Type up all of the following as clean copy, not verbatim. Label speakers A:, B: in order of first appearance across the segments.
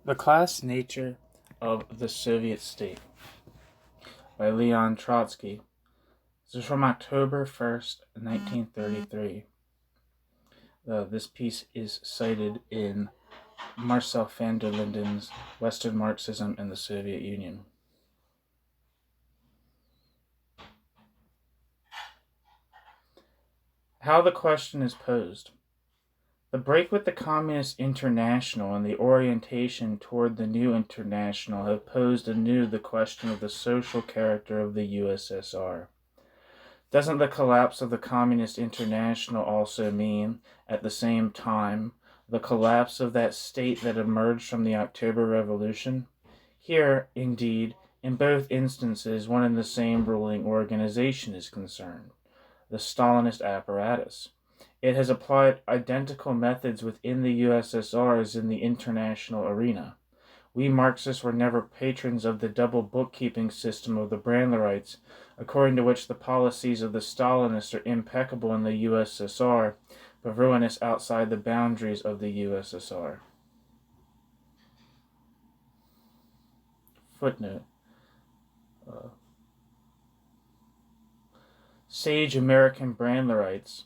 A: The Class Nature of the Soviet State by Leon Trotsky. This is from October 1st, 1933. This piece is cited in Marcel van der Linden's Western Marxism and the Soviet Union. How the question is posed. The break with the Communist International and the orientation toward the new international have posed anew the question of the social character of the USSR. Doesn't the collapse of the Communist International also mean, at the same time, the collapse of that state that emerged from the October Revolution? Here, indeed, in both instances, one and the same ruling organization is concerned, the Stalinist apparatus. It has applied identical methods within the USSR as in the international arena. We Marxists were never patrons of the double bookkeeping system of the Brandlerites, according to which the policies of the Stalinists are impeccable in the USSR, but ruinous outside the boundaries of the USSR. Footnote. Sage American Brandlerites,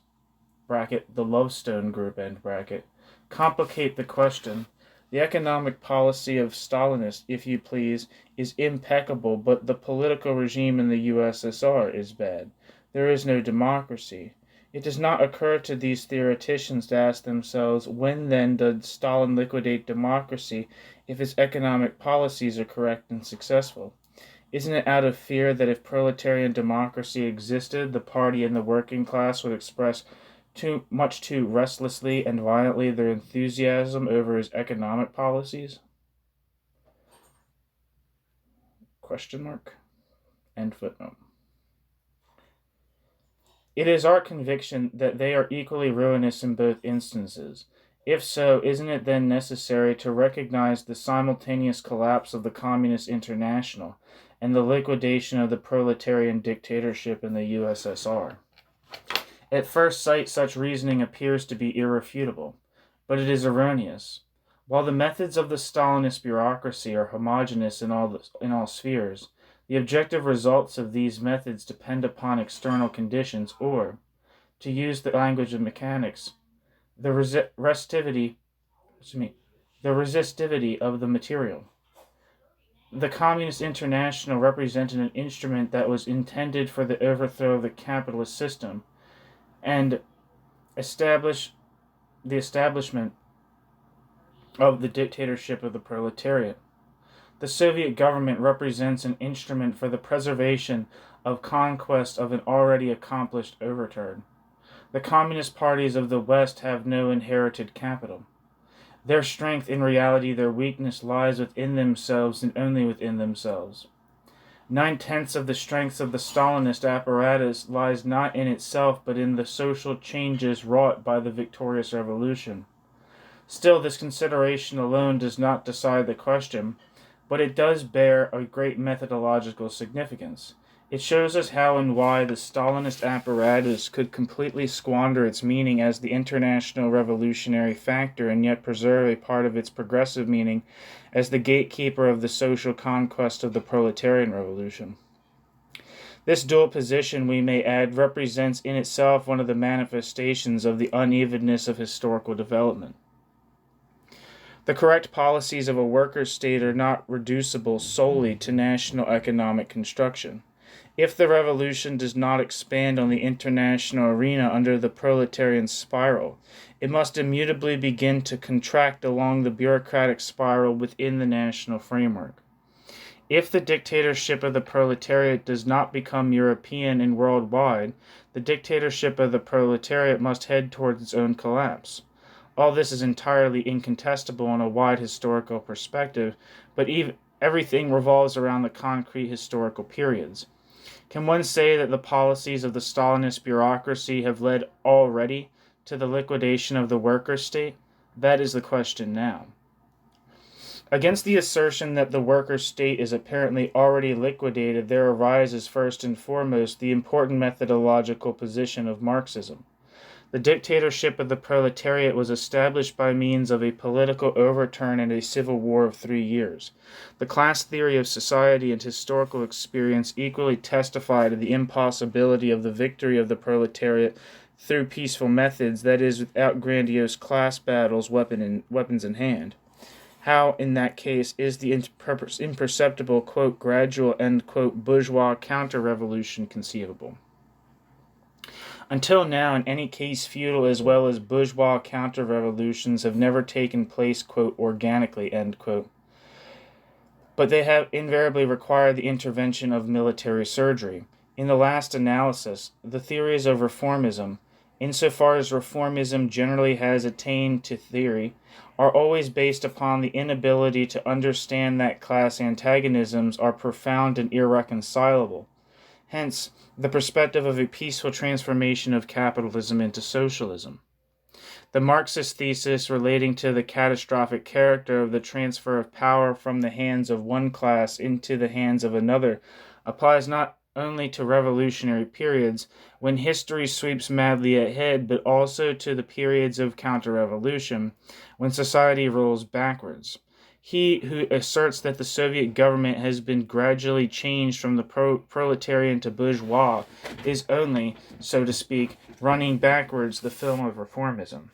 A: bracket, the Lovestone Group, end bracket, complicate the question. The economic policy of Stalinists, if you please, is impeccable, but the political regime in the USSR is bad. There is no democracy. It does not occur to these theoreticians to ask themselves, when then did Stalin liquidate democracy if his economic policies are correct and successful? Isn't it out of fear that if proletarian democracy existed, the party and the working class would express too restlessly and violently their enthusiasm over his economic policies? Question mark. End footnote. It is our conviction that they are equally ruinous in both instances. If so, isn't it then necessary to recognize the simultaneous collapse of the Communist International and the liquidation of the proletarian dictatorship in the USSR? At first sight, such reasoning appears to be irrefutable, but it is erroneous. While the methods of the Stalinist bureaucracy are homogeneous in all spheres, the objective results of these methods depend upon external conditions, or, to use the language of mechanics, the resistivity of the material. The Communist International represented an instrument that was intended for the overthrow of the capitalist system, and the establishment of the dictatorship of the proletariat. The Soviet government represents an instrument for the preservation of conquest of an already accomplished overturn. The communist parties of the West have no inherited capital. Their strength, in reality their weakness, lies within themselves and only within themselves. 9/10 of the strength of the Stalinist apparatus lies not in itself, but in the social changes wrought by the victorious revolution. Still, this consideration alone does not decide the question, but it does bear a great methodological significance. It shows us how and why the Stalinist apparatus could completely squander its meaning as the international revolutionary factor and yet preserve a part of its progressive meaning as the gatekeeper of the social conquest of the proletarian revolution. This dual position, we may add, represents in itself one of the manifestations of the unevenness of historical development. The correct policies of a workers' state are not reducible solely to national economic construction. If the revolution does not expand on the international arena under the proletarian spiral, it must immutably begin to contract along the bureaucratic spiral within the national framework. If the dictatorship of the proletariat does not become European and worldwide, the dictatorship of the proletariat must head towards its own collapse. All this is entirely incontestable in a wide historical perspective, but everything revolves around the concrete historical periods. Can one say that the policies of the Stalinist bureaucracy have led already to the liquidation of the workers' state? That is the question now. Against the assertion that the workers' state is apparently already liquidated, there arises first and foremost the important methodological position of Marxism. The dictatorship of the proletariat was established by means of a political overturn and a civil war of 3 years. The class theory of society and historical experience equally testify to the impossibility of the victory of the proletariat through peaceful methods, that is, without grandiose class battles, weapons in hand. How, in that case, is the imperceptible, quote, gradual, end quote, bourgeois counter-revolution conceivable? Until now, in any case, feudal as well as bourgeois counter-revolutions have never taken place, quote, organically, end quote. But they have invariably required the intervention of military surgery. In the last analysis, the theories of reformism, insofar as reformism generally has attained to theory, are always based upon the inability to understand that class antagonisms are profound and irreconcilable. Hence, the perspective of a peaceful transformation of capitalism into socialism. The Marxist thesis relating to the catastrophic character of the transfer of power from the hands of one class into the hands of another applies not only to revolutionary periods, when history sweeps madly ahead, but also to the periods of counter-revolution, when society rolls backwards. He who asserts that the Soviet government has been gradually changed from the proletarian to bourgeois is only, so to speak, running backwards the film of reformism.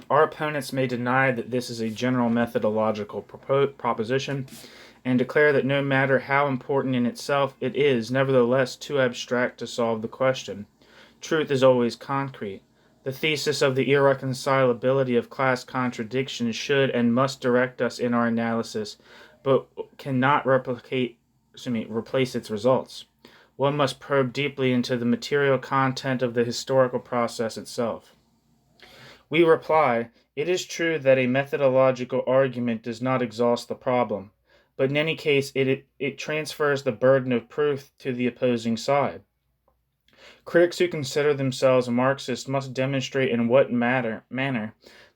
A: Our opponents may deny that this is a general methodological proposition, and declare that no matter how important in itself, it is nevertheless too abstract to solve the question. Truth is always concrete. The thesis of the irreconcilability of class contradictions should and must direct us in our analysis, but cannot replace its results. One must probe deeply into the material content of the historical process itself. We reply, it is true that a methodological argument does not exhaust the problem, but in any case it transfers the burden of proof to the opposing side. Critics who consider themselves Marxist must demonstrate in what manner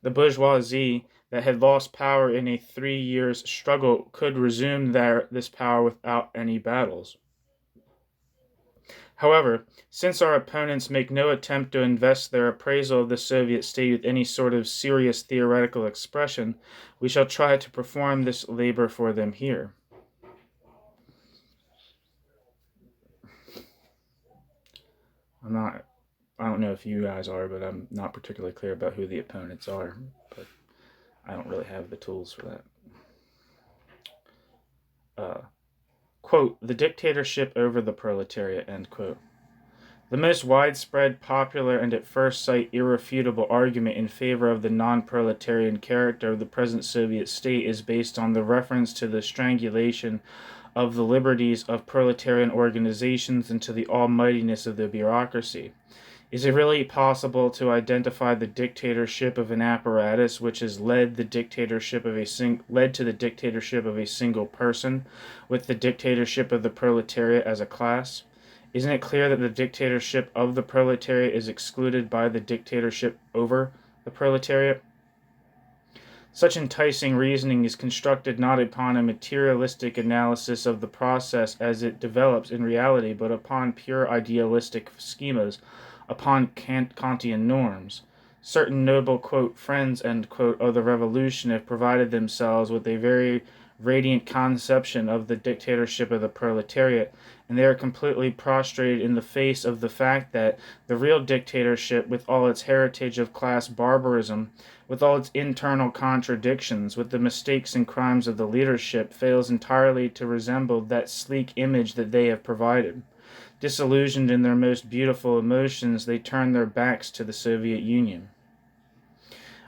A: the bourgeoisie that had lost power in a 3 years struggle could resume this power without any battles. However, since our opponents make no attempt to invest their appraisal of the Soviet state with any sort of serious theoretical expression, we shall try to perform this labor for them here. I don't know if you guys are, but I'm not particularly clear about who the opponents are, but I don't really have the tools for that. Quote, the dictatorship over the proletariat, end quote. The most widespread, popular, and at first sight irrefutable argument in favor of the non-proletarian character of the present Soviet state is based on the reference to the strangulation of the liberties of proletarian organizations and to the almightiness of the bureaucracy. Is it really possible to identify the dictatorship of an apparatus which has led to the dictatorship of a single person with the dictatorship of the proletariat as a class? Isn't it clear that the dictatorship of the proletariat is excluded by the dictatorship over the proletariat? Such enticing reasoning is constructed not upon a materialistic analysis of the process as it develops in reality, but upon pure idealistic schemas, upon Kantian norms. Certain noble, quote, friends, end quote, of the revolution have provided themselves with a very radiant conception of the dictatorship of the proletariat, and they are completely prostrated in the face of the fact that the real dictatorship, with all its heritage of class barbarism, with all its internal contradictions, with the mistakes and crimes of the leadership, fails entirely to resemble that sleek image that they have provided. Disillusioned in their most beautiful emotions, they turn their backs to the Soviet Union.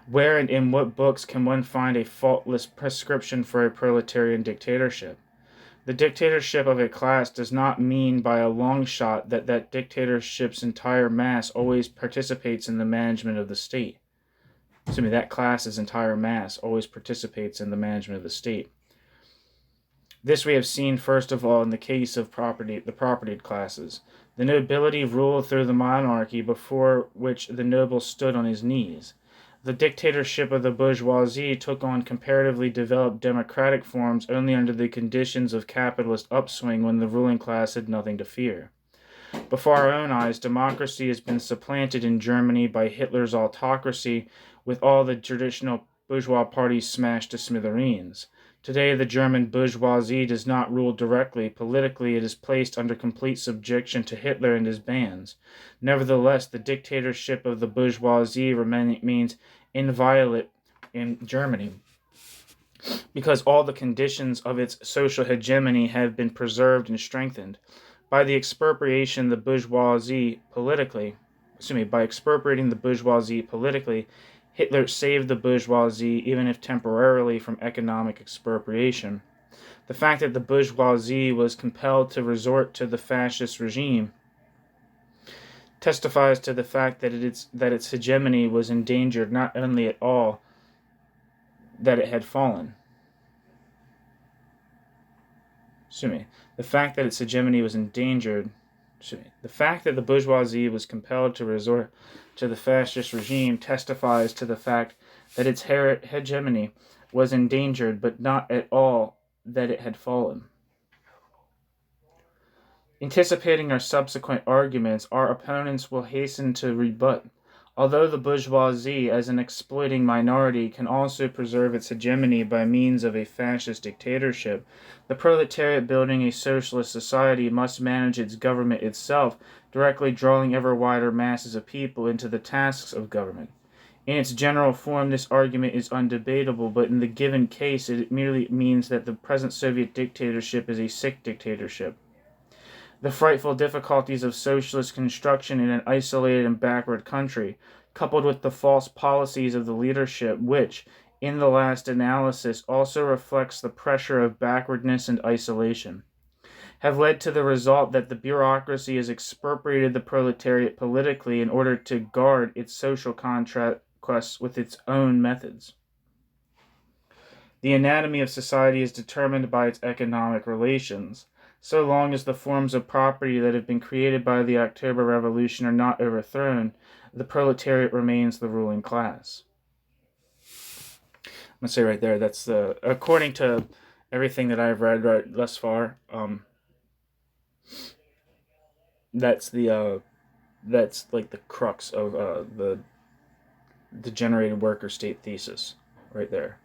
A: Where and in what books can one find a faultless prescription for a proletarian dictatorship? The dictatorship of a class does not mean by a long shot that that dictatorship's entire mass always participates in the management of the state. That class's entire mass always participates in the management of the state. This we have seen first of all in the case of the propertied classes. The nobility ruled through the monarchy before which the noble stood on his knees. The dictatorship of the bourgeoisie took on comparatively developed democratic forms only under the conditions of capitalist upswing when the ruling class had nothing to fear. Before our own eyes, democracy has been supplanted in Germany by Hitler's autocracy, with all the traditional bourgeois parties smashed to smithereens. Today, the German bourgeoisie does not rule directly. Politically, it is placed under complete subjection to Hitler and his bands. Nevertheless, the dictatorship of the bourgeoisie remains inviolate in Germany, because all the conditions of its social hegemony have been preserved and strengthened. By expropriating the bourgeoisie politically, Hitler saved the bourgeoisie, even if temporarily, from economic expropriation. The fact that the bourgeoisie was compelled to resort to the fascist regime testifies to the fact that its hegemony was endangered, not only at all that it had fallen. The fact that its hegemony was endangered. The fact that the bourgeoisie was compelled to resort to the fascist regime testifies to the fact that its hegemony was endangered, but not at all that it had fallen. Anticipating our subsequent arguments, our opponents will hasten to rebut. Although the bourgeoisie, as an exploiting minority, can also preserve its hegemony by means of a fascist dictatorship, the proletariat building a socialist society must manage its government itself, directly drawing ever wider masses of people into the tasks of government. In its general form, this argument is undebatable, but in the given case, it merely means that the present Soviet dictatorship is a sick dictatorship. The frightful difficulties of socialist construction in an isolated and backward country, coupled with the false policies of the leadership, which, in the last analysis, also reflects the pressure of backwardness and isolation, have led to the result that the bureaucracy has expropriated the proletariat politically in order to guard its social conquests with its own methods. The anatomy of society is determined by its economic relations. So long as the forms of property that have been created by the October Revolution are not overthrown, the proletariat remains the ruling class. I'm going to say right there, that's according to everything that I've read right thus far, that's like the crux of the degenerated worker state thesis right there.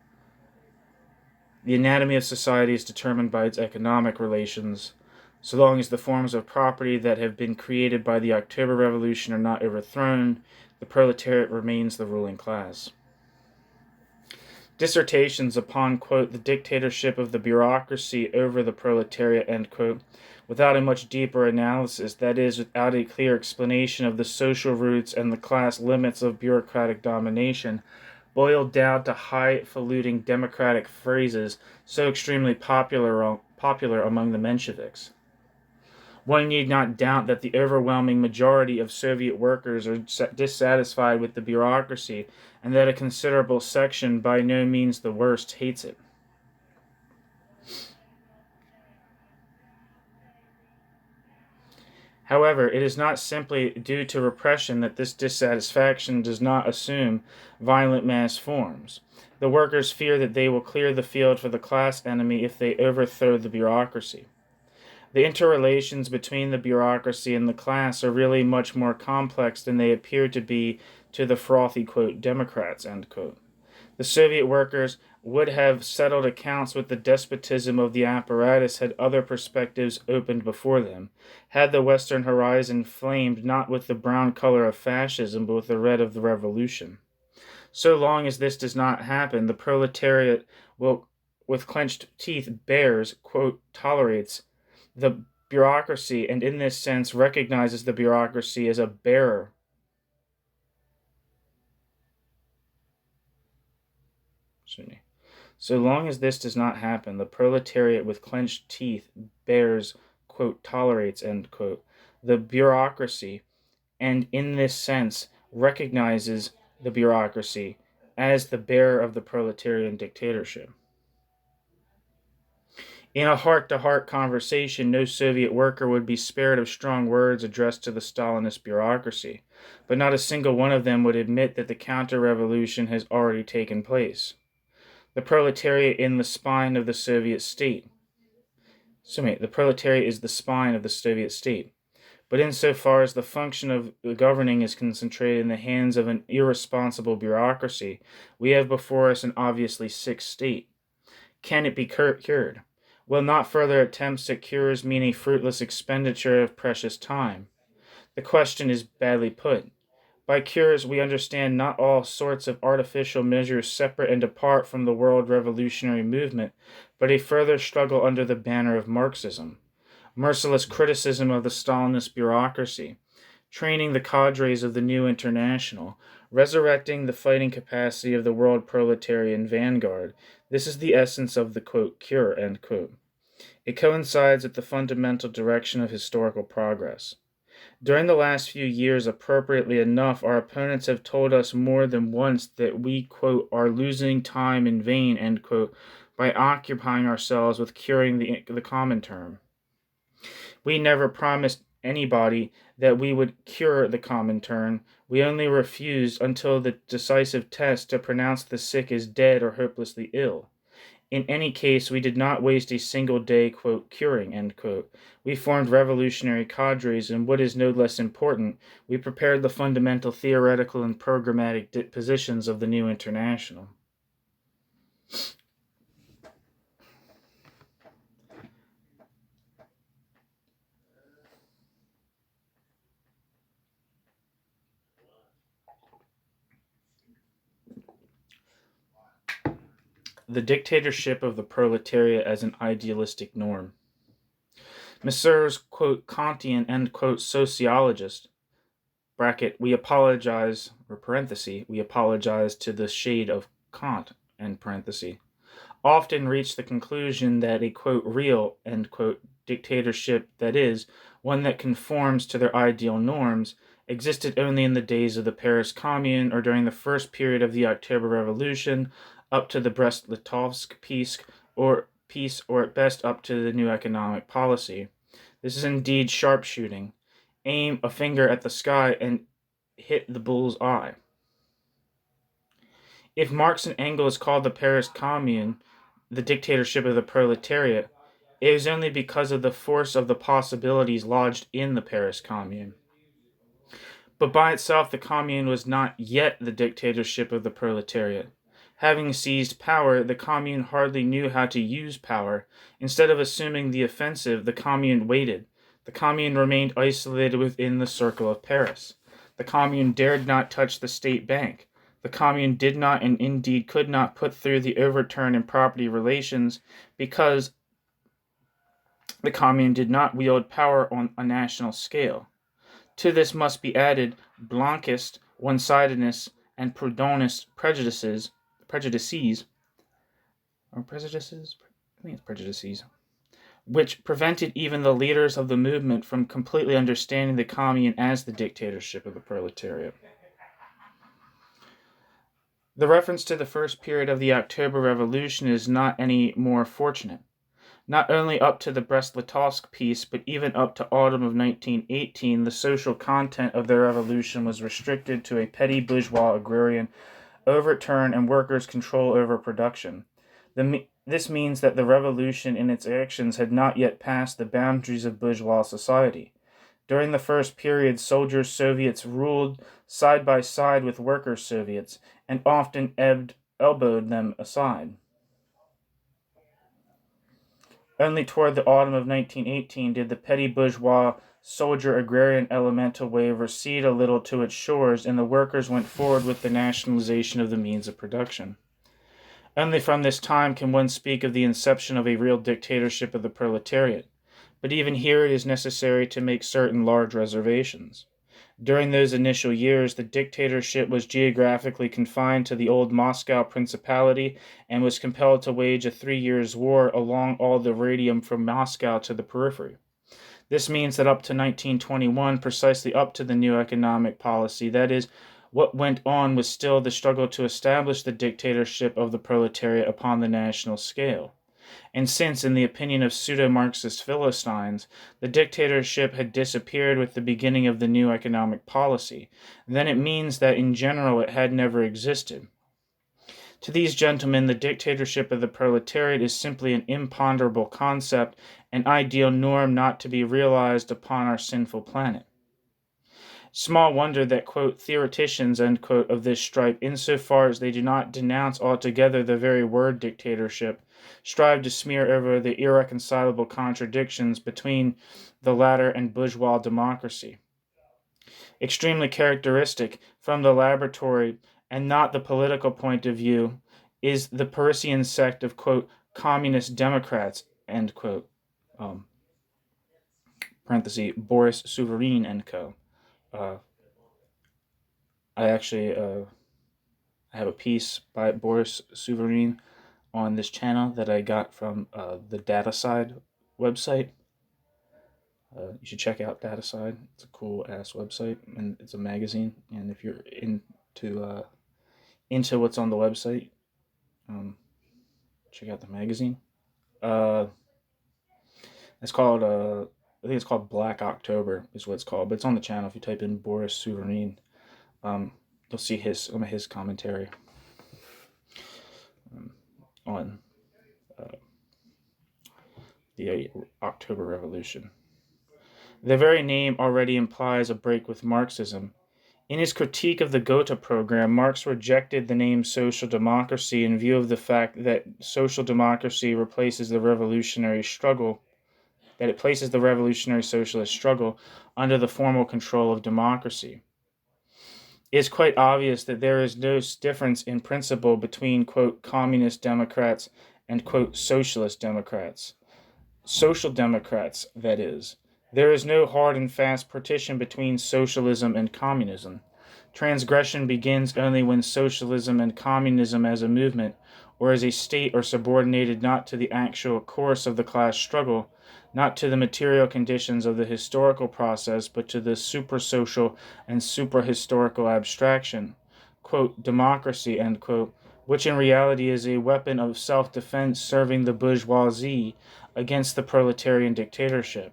A: The anatomy of society is determined by its economic relations. So long as the forms of property that have been created by the October Revolution are not overthrown, the proletariat remains the ruling class. Dissertations upon, quote, the dictatorship of the bureaucracy over the proletariat, end quote, without a much deeper analysis, that is, without a clear explanation of the social roots and the class limits of bureaucratic domination, boiled down to highfalutin democratic phrases so extremely popular among the Mensheviks. One need not doubt that the overwhelming majority of Soviet workers are dissatisfied with the bureaucracy, and that a considerable section, by no means the worst, hates it. However, it is not simply due to repression that this dissatisfaction does not assume violent mass forms. The workers fear that they will clear the field for the class enemy if they overthrow the bureaucracy. The interrelations between the bureaucracy and the class are really much more complex than they appear to be to the frothy, quote, Democrats, end quote. The Soviet workers would have settled accounts with the despotism of the apparatus had other perspectives opened before them, had the Western horizon flamed not with the brown color of fascism but with the red of the revolution. So long as this does not happen, the proletariat will, with clenched teeth, bears, quote, tolerates the bureaucracy, and in this sense recognizes the bureaucracy as a bearer. So long as this does not happen, the proletariat with clenched teeth bears, quote, tolerates, end quote, the bureaucracy, and in this sense recognizes the bureaucracy as the bearer of the proletarian dictatorship. In a heart-to-heart conversation, no Soviet worker would be spared of strong words addressed to the Stalinist bureaucracy. but not a single one of them would admit that the counter-revolution has already taken place. The proletariat in the spine of the Soviet state. The proletariat is the spine of the Soviet state. But insofar as the function of governing is concentrated in the hands of an irresponsible bureaucracy, we have before us an obviously sick state. Can it be cured? Will not further attempts at cures mean a fruitless expenditure of precious time? The question is badly put. By cures, we understand not all sorts of artificial measures separate and apart from the world revolutionary movement, but a further struggle under the banner of Marxism. Merciless criticism of the Stalinist bureaucracy, training the cadres of the new international, resurrecting the fighting capacity of the world proletarian vanguard. This is the essence of the, quote, cure, end quote. It coincides with the fundamental direction of historical progress. During the last few years, appropriately enough, our opponents have told us more than once that we, quote, are losing time in vain, end quote, by occupying ourselves with curing the Comintern. We never promised anybody that we would cure the Comintern. We only refused until the decisive test to pronounce the sick as dead or hopelessly ill. In any case, we did not waste a single day, quote, curing, end quote. We formed revolutionary cadres, and what is no less important, we prepared the fundamental theoretical and programmatic positions of the new international. The dictatorship of the proletariat as an idealistic norm. Messrs. Quote, Kantian, end quote, sociologist, bracket, we apologize, or parenthesis, we apologize to the shade of Kant, end parenthesis, often reach the conclusion that a, quote, real, end quote, dictatorship, that is, one that conforms to their ideal norms, existed only in the days of the Paris Commune or during the first period of the October Revolution, up to the Brest-Litovsk peace, or at best up to the new economic policy. This is indeed sharpshooting. Aim a finger at the sky and hit the bull's eye. If Marx and Engels called the Paris Commune the dictatorship of the proletariat, it is only because of the force of the possibilities lodged in the Paris Commune. But by itself, the Commune was not yet the dictatorship of the proletariat. Having seized power, the Commune hardly knew how to use power. Instead of assuming the offensive, the Commune waited. The Commune remained isolated within the circle of Paris. The Commune dared not touch the state bank. The Commune did not and indeed could not put through the overturn in property relations because the Commune did not wield power on a national scale. To this must be added Blanquist one-sidedness and Proudhonist prejudices, which prevented even the leaders of the movement from completely understanding the Commune as the dictatorship of the proletariat. The reference to the first period of the October Revolution is not any more fortunate. Not only up to the Brest-Litovsk peace, but even up to autumn of 1918, the social content of the revolution was restricted to a petty bourgeois agrarian overturn and workers' control over production. This means that the revolution in its actions had not yet passed the boundaries of bourgeois society. During the first period, soldiers' Soviets ruled side by side with workers' Soviets, and often elbowed them aside. Only toward the autumn of 1918 did the petty bourgeois soldier-agrarian elemental wave recede a little to its shores, and the workers went forward with the nationalization of the means of production. Only from this time can one speak of the inception of a real dictatorship of the proletariat, but even here it is necessary to make certain large reservations. During those initial years, the dictatorship was geographically confined to the old Moscow Principality and was compelled to wage a 3 years' war along all the radium from Moscow to the periphery. This means that up to 1921, precisely up to the new economic policy, that is, what went on was still the struggle to establish the dictatorship of the proletariat upon the national scale. And since, in the opinion of pseudo-Marxist Philistines, the dictatorship had disappeared with the beginning of the new economic policy, then it means that in general it had never existed. To these gentlemen, the dictatorship of the proletariat is simply an imponderable concept, an ideal norm not to be realized upon our sinful planet. Small wonder that, quote, theoreticians, end quote, of this stripe, insofar as they do not denounce altogether the very word dictatorship, strive to smear over the irreconcilable contradictions between the latter and bourgeois democracy. Extremely characteristic from the laboratory and not the political point of view is the Parisian sect of, quote, communist Democrats, end quote, parenthesis, Boris Souverin and co. I actually I have a piece by Boris Souverin on this channel that I got from the DataSide website. You should check out DataSide. It's a cool ass website, and it's a magazine. And if you're into what's on the website, check out the magazine. It's called I think it's called Black October is what it's called, but it's on the channel. If you type in Boris Souverin, you'll see some of his commentary on the October Revolution. The very name already implies a break with Marxism. In his critique of the Gotha program, Marx rejected the name social democracy in view of the fact that social democracy replaces the revolutionary struggle, that it places the revolutionary socialist struggle under the formal control of democracy. It is quite obvious that there is no difference in principle between, quote, communist Democrats and, quote, socialist Democrats. Social Democrats, that is. There is no hard and fast partition between socialism and communism. Transgression begins only when socialism and communism as a movement or as a state are subordinated not to the actual course of the class struggle, not to the material conditions of the historical process, but to the supersocial and suprahistorical abstraction, quote, democracy, end quote, which in reality is a weapon of self-defense serving the bourgeoisie against the proletarian dictatorship.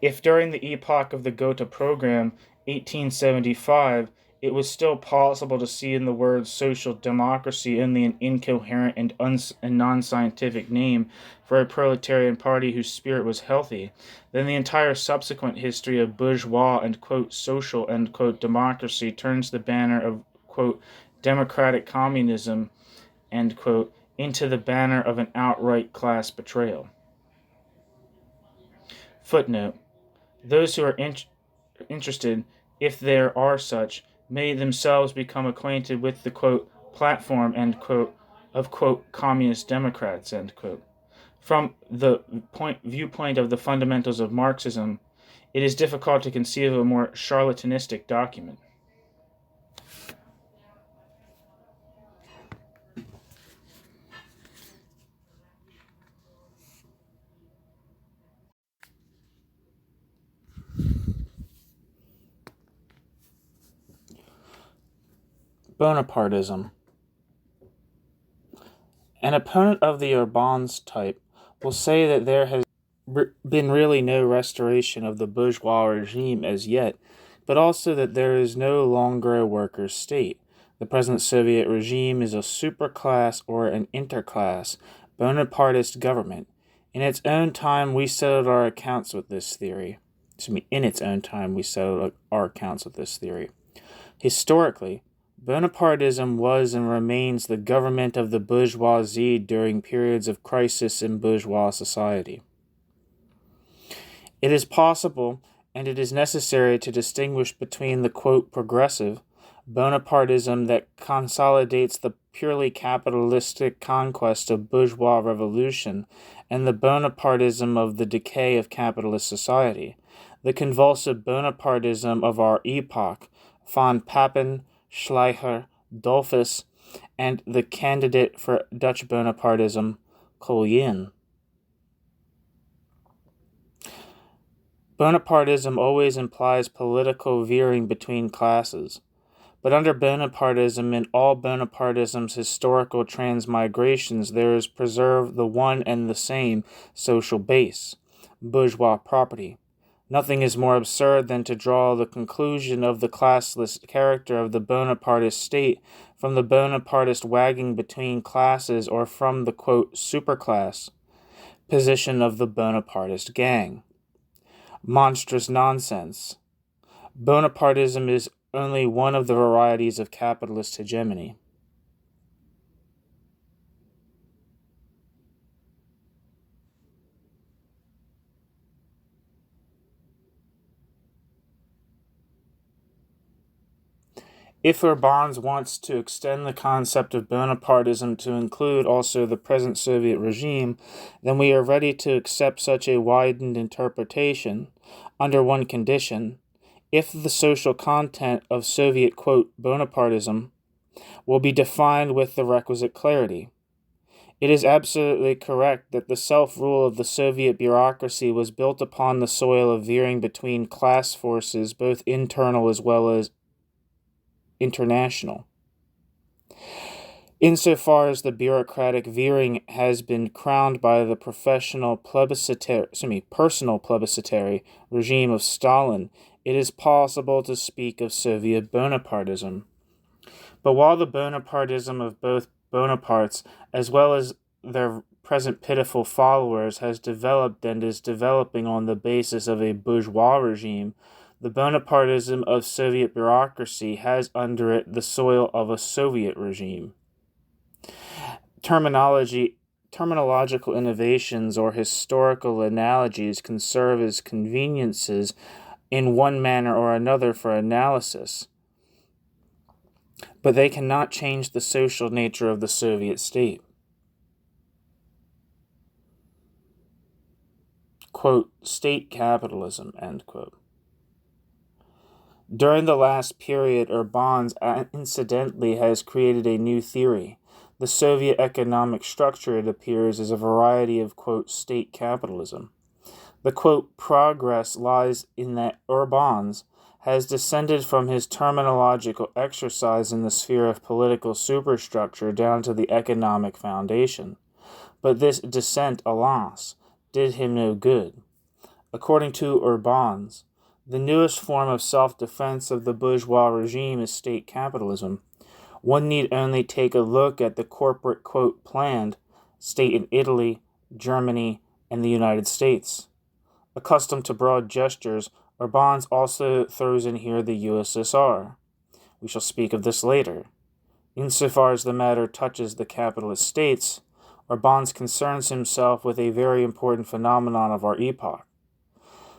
A: If during the epoch of the Gotha program, 1875, it was still possible to see in the word social democracy only an incoherent and non-scientific name for a proletarian party whose spirit was healthy, then the entire subsequent history of bourgeois and, quote, social, end quote, democracy turns the banner of, quote, democratic communism, end quote, into the banner of an outright class betrayal. Footnote. Those who are interested, if there are such, may themselves become acquainted with the, quote, platform, end quote, of, quote, communist Democrats, end quote. From the viewpoint of the fundamentals of Marxism, it is difficult to conceive of a more charlatanistic document. Bonapartism. An opponent of the Orbán's type will say that there has been really no restoration of the bourgeois regime as yet, but also that there is no longer a workers' state. The present Soviet regime is a superclass or an interclass Bonapartist government. In its own time, we settled our accounts with this theory. Historically, Bonapartism was and remains the government of the bourgeoisie during periods of crisis in bourgeois society. It is possible, and it is necessary to distinguish between the, quote, progressive Bonapartism that consolidates the purely capitalistic conquest of bourgeois revolution and the Bonapartism of the decay of capitalist society, the convulsive Bonapartism of our epoch, von Papen, Schleicher, Dollfuss, and the candidate for Dutch Bonapartism, Coligny. Bonapartism always implies political veering between classes. But under Bonapartism and all Bonapartism's historical transmigrations, there is preserved the one and the same social base, bourgeois property. Nothing is more absurd than to draw the conclusion of the classless character of the Bonapartist state from the Bonapartist wagging between classes or from the, quote, superclass position of the Bonapartist gang. Monstrous nonsense. Bonapartism is only one of the varieties of capitalist hegemony. If Urbans wants to extend the concept of Bonapartism to include also the present Soviet regime, then we are ready to accept such a widened interpretation under one condition: if the social content of Soviet, quote, Bonapartism will be defined with the requisite clarity. It is absolutely correct that the self-rule of the Soviet bureaucracy was built upon the soil of veering between class forces, both internal as well as international. Insofar as the bureaucratic veering has been crowned by the personal plebiscitary regime of Stalin, it is possible to speak of Soviet Bonapartism. But while the Bonapartism of both Bonapartes, as well as their present pitiful followers, has developed and is developing on the basis of a bourgeois regime, the Bonapartism of Soviet bureaucracy has under it the soil of a Soviet regime. Terminological innovations or historical analogies can serve as conveniences in one manner or another for analysis, but they cannot change the social nature of the Soviet state. Quote, state capitalism, end quote. During the last period, Urbans incidentally has created a new theory. The Soviet economic structure, it appears, is a variety of, quote, state capitalism. The, quote, progress lies in that Urbans has descended from his terminological exercise in the sphere of political superstructure down to the economic foundation. But this descent, alas, did him no good. According to Urbans, the newest form of self-defense of the bourgeois regime is state capitalism. One need only take a look at the corporate, quote, planned state in Italy, Germany, and the United States. Accustomed to broad gestures, Urbans also throws in here the USSR. We shall speak of this later. Insofar as the matter touches the capitalist states, Urbans concerns himself with a very important phenomenon of our epoch.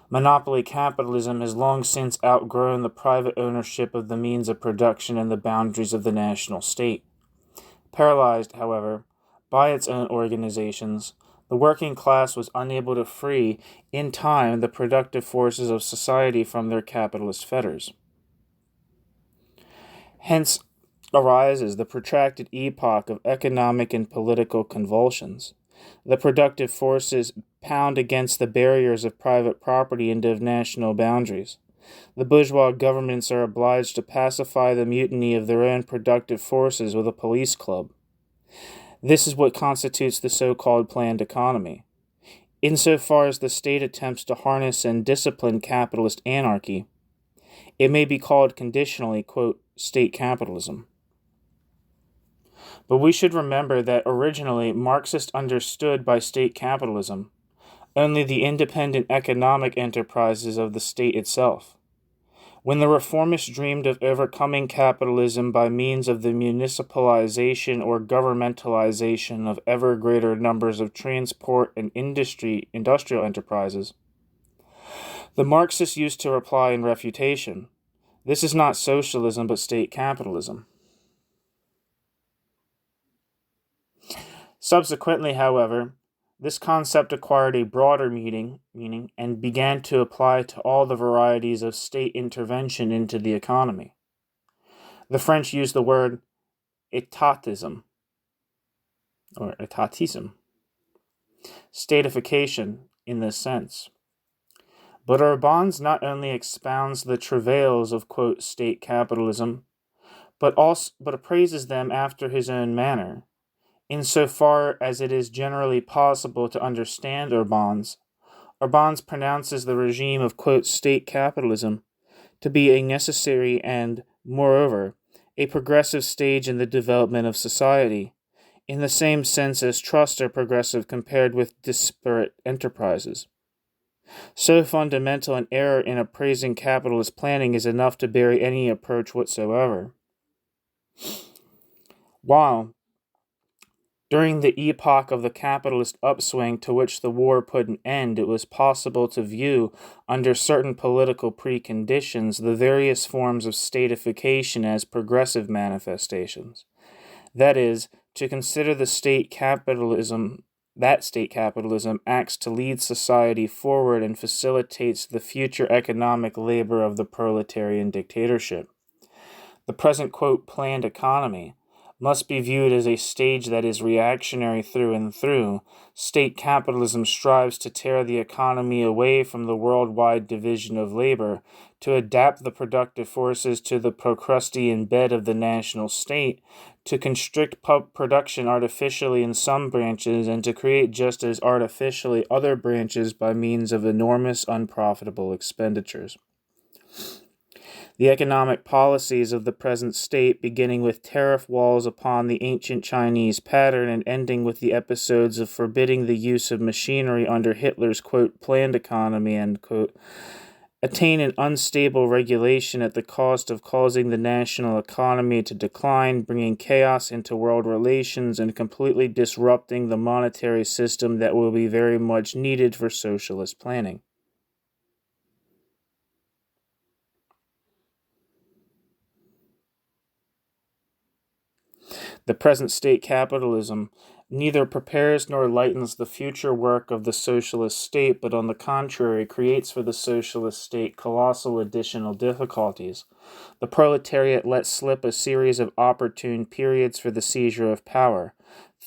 A: Monopoly capitalism has long since outgrown the private ownership of the means of production and the boundaries of the national state. Paralyzed, however, by its own organizations, the working class was unable to free, in time, the productive forces of society from their capitalist fetters. Hence arises the protracted epoch of economic and political convulsions. The productive forces pound against the barriers of private property and of national boundaries. The bourgeois governments are obliged to pacify the mutiny of their own productive forces with a police club. This is what constitutes the so-called planned economy. Insofar as the state attempts to harness and discipline capitalist anarchy, it may be called conditionally, quote, state capitalism. But we should remember that originally Marxists understood by state capitalism only the independent economic enterprises of the state itself. When the reformists dreamed of overcoming capitalism by means of the municipalization or governmentalization of ever greater numbers of transport and industrial enterprises, the Marxists used to reply in refutation, "This is not socialism but state capitalism." Subsequently, however, this concept acquired a broader meaning and began to apply to all the varieties of state intervention into the economy. The French use the word étatisme, or étatisme, statification in this sense. But Urbans not only expounds the travails of, quote, state capitalism, but appraises them after his own manner. Insofar as it is generally possible to understand Orbáns pronounces the regime of, quote, state capitalism to be a necessary and, moreover, a progressive stage in the development of society, in the same sense as trusts are progressive compared with disparate enterprises. So fundamental an error in appraising capitalist planning is enough to bury any approach whatsoever. While, during the epoch of the capitalist upswing to which the war put an end, it was possible to view, under certain political preconditions, the various forms of statification as progressive manifestations. That is, to consider that state capitalism acts to lead society forward and facilitates the future economic labor of the proletarian dictatorship. The present, quote, planned economy must be viewed as a stage that is reactionary through and through. State capitalism strives to tear the economy away from the worldwide division of labor, to adapt the productive forces to the Procrustean bed of the national state, to constrict production artificially in some branches, and to create just as artificially other branches by means of enormous unprofitable expenditures. The economic policies of the present state, beginning with tariff walls upon the ancient Chinese pattern and ending with the episodes of forbidding the use of machinery under Hitler's, quote, planned economy, end quote, attain an unstable regulation at the cost of causing the national economy to decline, bringing chaos into world relations, and completely disrupting the monetary system that will be very much needed for socialist planning. The present state capitalism neither prepares nor lightens the future work of the socialist state, but on the contrary creates for the socialist state colossal additional difficulties. The proletariat lets slip a series of opportune periods for the seizure of power.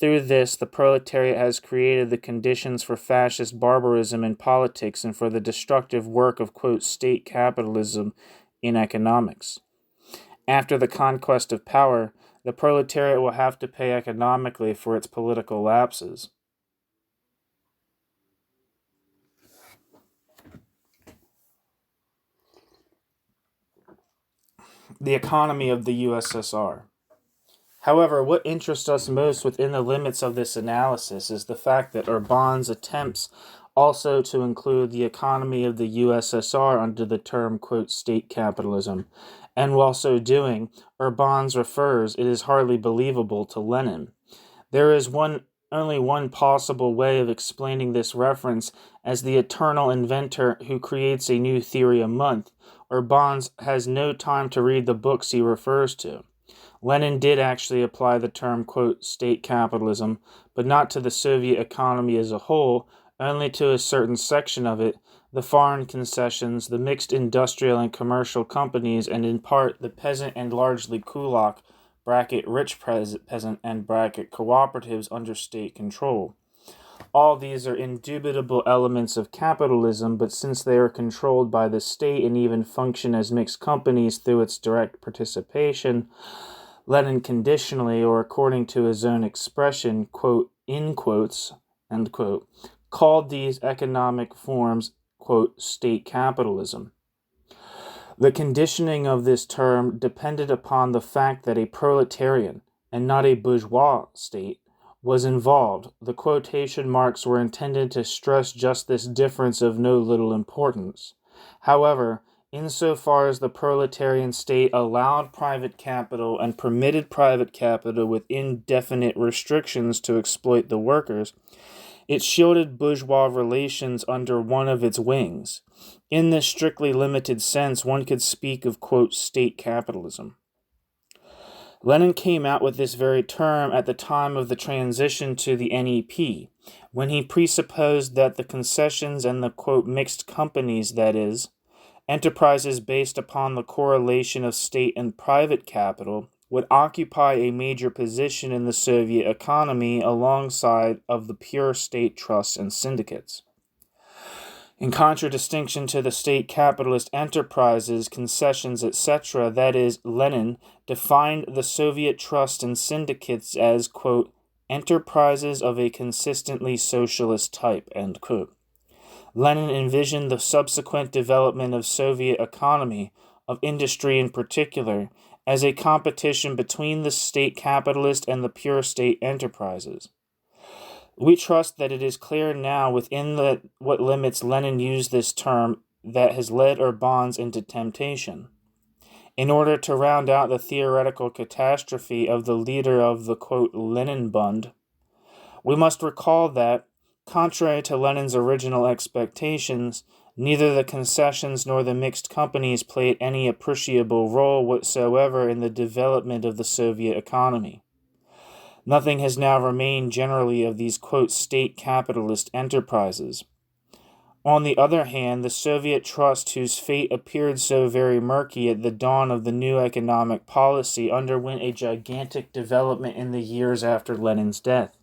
A: Through this, the proletariat has created the conditions for fascist barbarism in politics and for the destructive work of, quote, state capitalism in economics. After the conquest of power, the proletariat will have to pay economically for its political lapses. The economy of the USSR. However, what interests us most within the limits of this analysis is the fact that Orbán's attempts also to include the economy of the USSR under the term, quote, state capitalism, and while so doing, Orbán's refers, it is hardly believable, to Lenin. There is only one possible way of explaining this reference as the eternal inventor who creates a new theory a month. Orbán has no time to read the books he refers to. Lenin did actually apply the term, quote, state capitalism, but not to the Soviet economy as a whole, only to a certain section of it, the foreign concessions, the mixed industrial and commercial companies, and in part the peasant and largely kulak (rich peasant) and cooperatives under state control. All these are indubitable elements of capitalism, but since they are controlled by the state and even function as mixed companies through its direct participation, Lenin conditionally, or according to his own expression, quote, in quotes, end quote, called these economic forms, quote, state capitalism. The conditioning of this term depended upon the fact that a proletarian, and not a bourgeois state, was involved. The quotation marks were intended to stress just this difference of no little importance. However, insofar as the proletarian state allowed private capital and permitted private capital with indefinite restrictions to exploit the workers, it shielded bourgeois relations under one of its wings. In this strictly limited sense, one could speak of, quote, state capitalism. Lenin came out with this very term at the time of the transition to the NEP, when he presupposed that the concessions and the, quote, mixed companies, that is, enterprises based upon the correlation of state and private capital, would occupy a major position in the Soviet economy alongside of the pure state trusts and syndicates. In contradistinction to the state capitalist enterprises, concessions, etc., that is, Lenin defined the Soviet trust and syndicates as, quote, enterprises of a consistently socialist type, end quote. Lenin envisioned the subsequent development of Soviet economy, of industry in particular, as a competition between the state capitalist and the pure state enterprises. We trust that it is clear now within what limits Lenin used this term that has led our bonds into temptation. In order to round out the theoretical catastrophe of the leader of the, quote, Lenin Bund, we must recall that, contrary to Lenin's original expectations, neither the concessions nor the mixed companies played any appreciable role whatsoever in the development of the Soviet economy. Nothing has now remained generally of these, quote, state capitalist enterprises. On the other hand, the Soviet trust, whose fate appeared so very murky at the dawn of the new economic policy, underwent a gigantic development in the years after Lenin's death.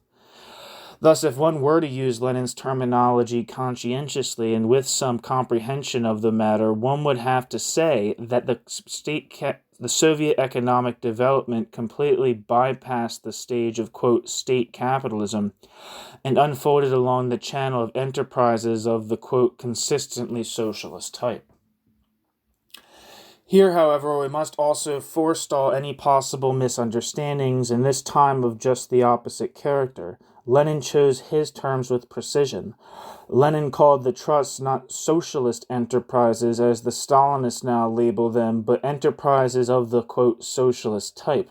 A: Thus, if one were to use Lenin's terminology conscientiously and with some comprehension of the matter, one would have to say that the Soviet economic development completely bypassed the stage of, quote, state capitalism and unfolded along the channel of enterprises of the, quote, consistently socialist type. Here, however, we must also forestall any possible misunderstandings in this time of just the opposite character. Lenin chose his terms with precision. Lenin called the trusts not socialist enterprises, as the Stalinists now label them, but enterprises of the, quote, socialist type.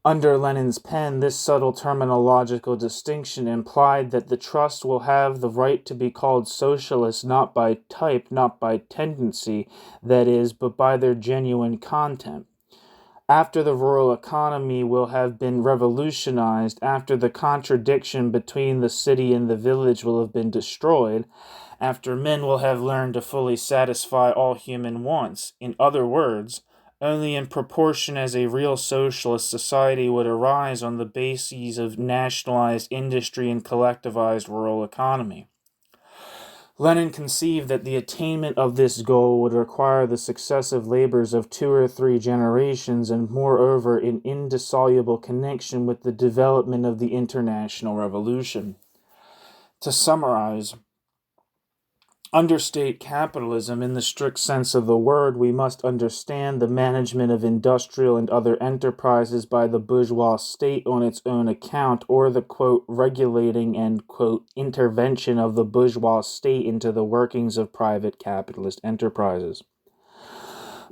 A: Under Lenin's pen, this subtle terminological distinction implied that the trust will have the right to be called socialist not by type, not by tendency, that is, but by their genuine content. After the rural economy will have been revolutionized, after the contradiction between the city and the village will have been destroyed, after men will have learned to fully satisfy all human wants, in other words, only in proportion as a real socialist society would arise on the bases of nationalized industry and collectivized rural economy. Lenin conceived that the attainment of this goal would require the successive labors of 2 or 3 generations and, moreover, an indissoluble connection with the development of the international revolution. To summarize, under state capitalism, in the strict sense of the word, we must understand the management of industrial and other enterprises by the bourgeois state on its own account, or the, quote, regulating and, quote, intervention of the bourgeois state into the workings of private capitalist enterprises.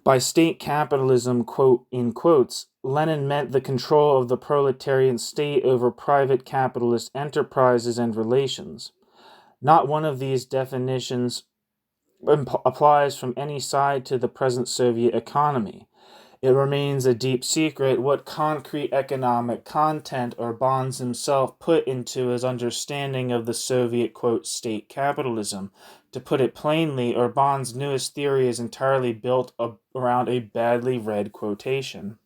A: By state capitalism, quote, in quotes, Lenin meant the control of the proletarian state over private capitalist enterprises and relations. Not one of these definitions applies from any side to the present Soviet economy. It remains a deep secret what concrete economic content Orbán's himself put into his understanding of the Soviet, quote, state capitalism. To put it plainly, Orbán's newest theory is entirely built around a badly read quotation.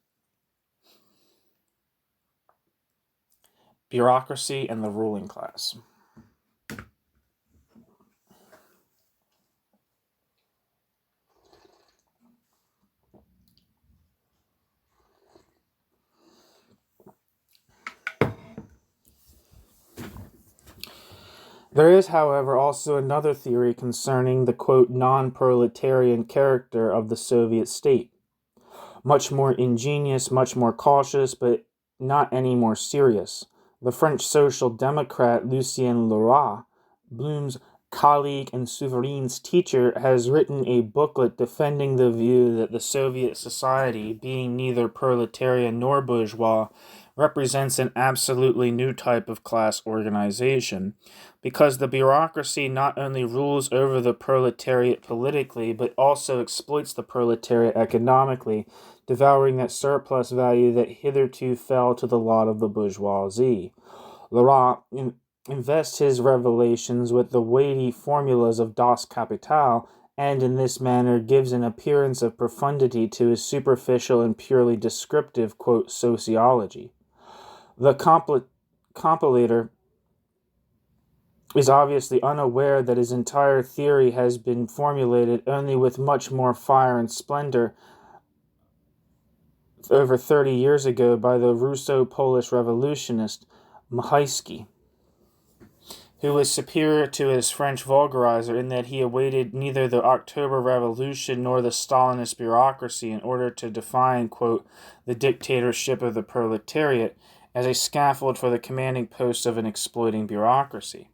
A: Bureaucracy and the ruling class. There is, however, also another theory concerning the, quote, non-proletarian character of the Soviet state. Much more ingenious, much more cautious, but not any more serious. The French social democrat Lucien Leroy, Blum's colleague and Souverin's teacher, has written a booklet defending the view that the Soviet society, being neither proletarian nor bourgeois, represents an absolutely new type of class organization, because the bureaucracy not only rules over the proletariat politically, but also exploits the proletariat economically, devouring that surplus value that hitherto fell to the lot of the bourgeoisie. Leroy invests his revelations with the weighty formulas of Das Kapital, and in this manner gives an appearance of profundity to his superficial and purely descriptive, quote, sociology. The compilator is obviously unaware that his entire theory has been formulated only with much more fire and splendor over 30 years ago by the Russo-Polish revolutionist Mahaisky, who was superior to his French vulgarizer in that he awaited neither the October Revolution nor the Stalinist bureaucracy in order to define, quote, the dictatorship of the proletariat as a scaffold for the commanding posts of an exploiting bureaucracy.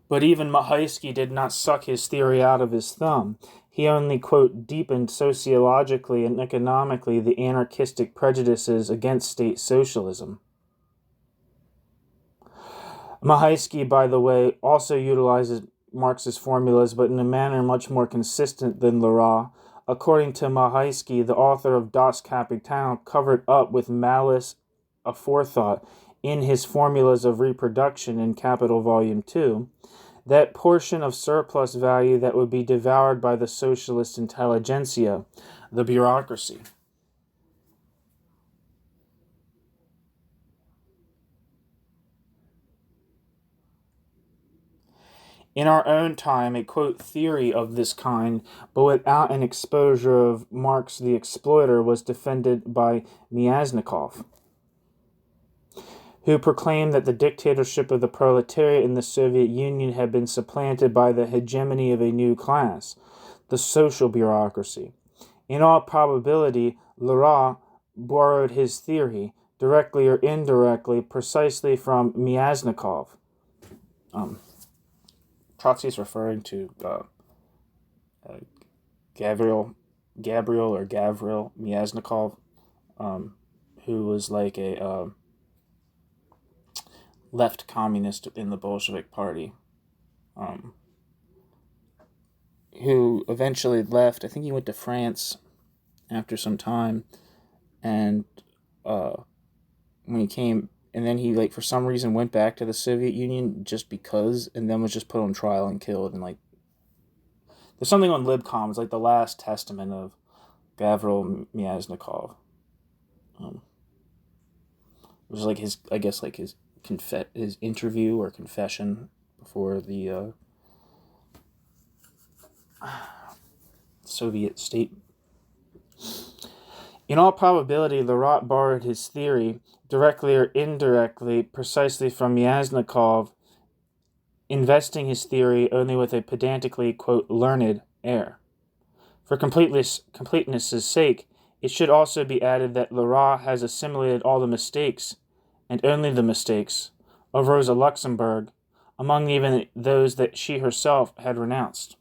A: But even Mahaisky did not suck his theory out of his thumb. He only, quote, deepened sociologically and economically the anarchistic prejudices against state socialism. Mahaisky, by the way, also utilizes Marx's formulas, but in a manner much more consistent than Leroy. According to Mahaisky, the author of Das Kapital covered up with malice aforethought in his formulas of reproduction in Capital Volume 2, that portion of surplus value that would be devoured by the socialist intelligentsia, the bureaucracy. In our own time, a, quote, theory of this kind, but without an exposure of Marx the exploiter, was defended by Myasnikov, who proclaimed that the dictatorship of the proletariat in the Soviet Union had been supplanted by the hegemony of a new class, the social bureaucracy. In all probability, Leroy borrowed his theory, directly or indirectly, precisely from Myasnikov. Trotsky is referring to Gavril Myasnikov, who was like a left communist in the Bolshevik Party, who eventually left. I think he went to France after some time, and when he came, and then he, like, for some reason went back to the Soviet Union just because, and then was just put on trial and killed. And, like, there's something on Libcom. It's like the last testament of Gavril Myasnikov. It was like his, I guess, like his interview or confession before the Soviet state. In all probability, Leroy borrowed his theory, directly or indirectly, precisely from Myasnikov, investing his theory only with a pedantically, quote, learned air. For completeness' sake, it should also be added that Leroy has assimilated all the mistakes, and only the mistakes, of Rosa Luxemburg, among even those that she herself had renounced.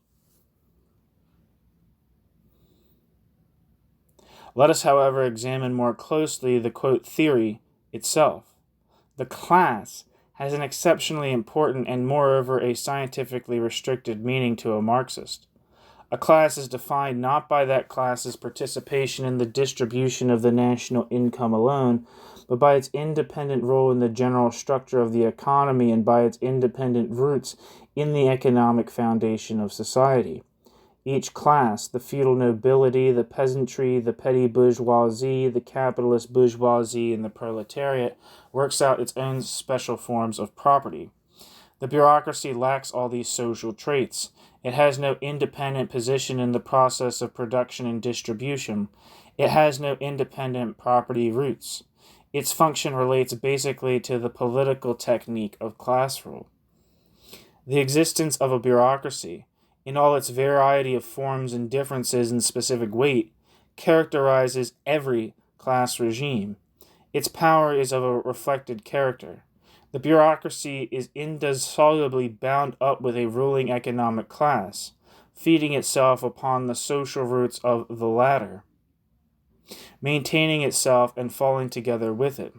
A: Let us, however, examine more closely the, quote, theory itself. The class has an exceptionally important and, moreover, a scientifically restricted meaning to a Marxist. A class is defined not by that class's participation in the distribution of the national income alone, but by its independent role in the general structure of the economy and by its independent roots in the economic foundation of society. Each class, the feudal nobility, the peasantry, the petty bourgeoisie, the capitalist bourgeoisie, and the proletariat, works out its own special forms of property. The bureaucracy lacks all these social traits. It has no independent position in the process of production and distribution. It has no independent property roots. Its function relates basically to the political technique of class rule. The existence of a bureaucracy, in all its variety of forms and differences in specific weight, characterizes every class regime. Its power is of a reflected character. The bureaucracy is indissolubly bound up with a ruling economic class, feeding itself upon the social roots of the latter, maintaining itself and falling together with it.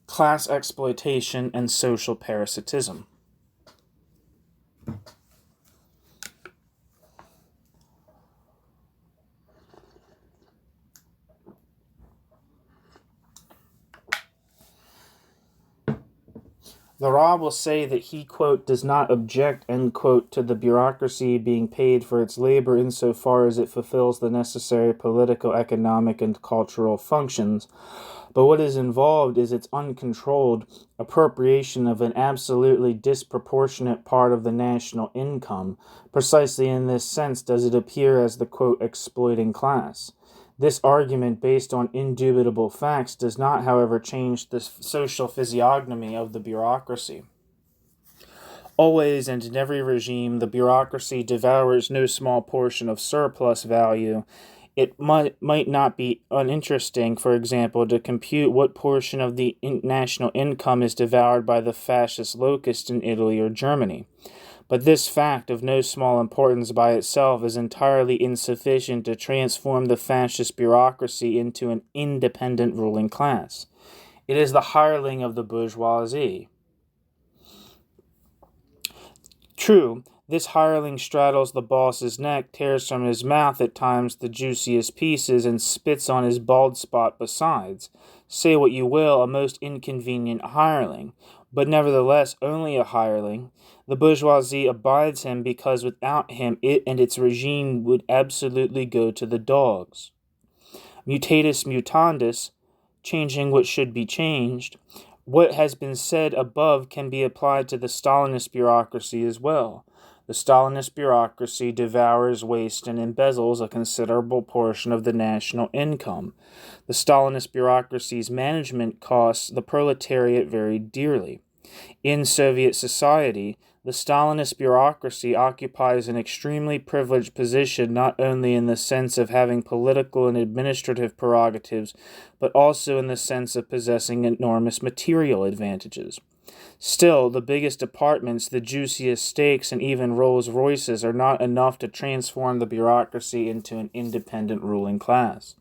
A: Class exploitation and social parasitism. The Ra will say that he, quote, does not object, end quote, to the bureaucracy being paid for its labor insofar as it fulfills the necessary political, economic, and cultural functions, but what is involved is its uncontrolled appropriation of an absolutely disproportionate part of the national income. Precisely in this sense does it appear as the, quote, exploiting class. This argument, based on indubitable facts, does not, however, change the social physiognomy of the bureaucracy. Always and in every regime, the bureaucracy devours no small portion of surplus value. It might not be uninteresting, for example, to compute what portion of the national income is devoured by the fascist locust in Italy or Germany. But this fact, of no small importance by itself, is entirely insufficient to transform the fascist bureaucracy into an independent ruling class. It is the hireling of the bourgeoisie. True, this hireling straddles the boss's neck, tears from his mouth at times the juiciest pieces, and spits on his bald spot besides. Say what you will, a most inconvenient hireling, but nevertheless only a hireling. The bourgeoisie abides him because without him it and its regime would absolutely go to the dogs. Mutatis mutandis, changing what should be changed, what has been said above can be applied to the Stalinist bureaucracy as well. The Stalinist bureaucracy devours, wastes, and embezzles a considerable portion of the national income. The Stalinist bureaucracy's management costs the proletariat very dearly. In Soviet society, the Stalinist bureaucracy occupies an extremely privileged position not only in the sense of having political and administrative prerogatives, but also in the sense of possessing enormous material advantages. Still, the biggest apartments, the juiciest steaks, and even Rolls-Royces are not enough to transform the bureaucracy into an independent ruling class.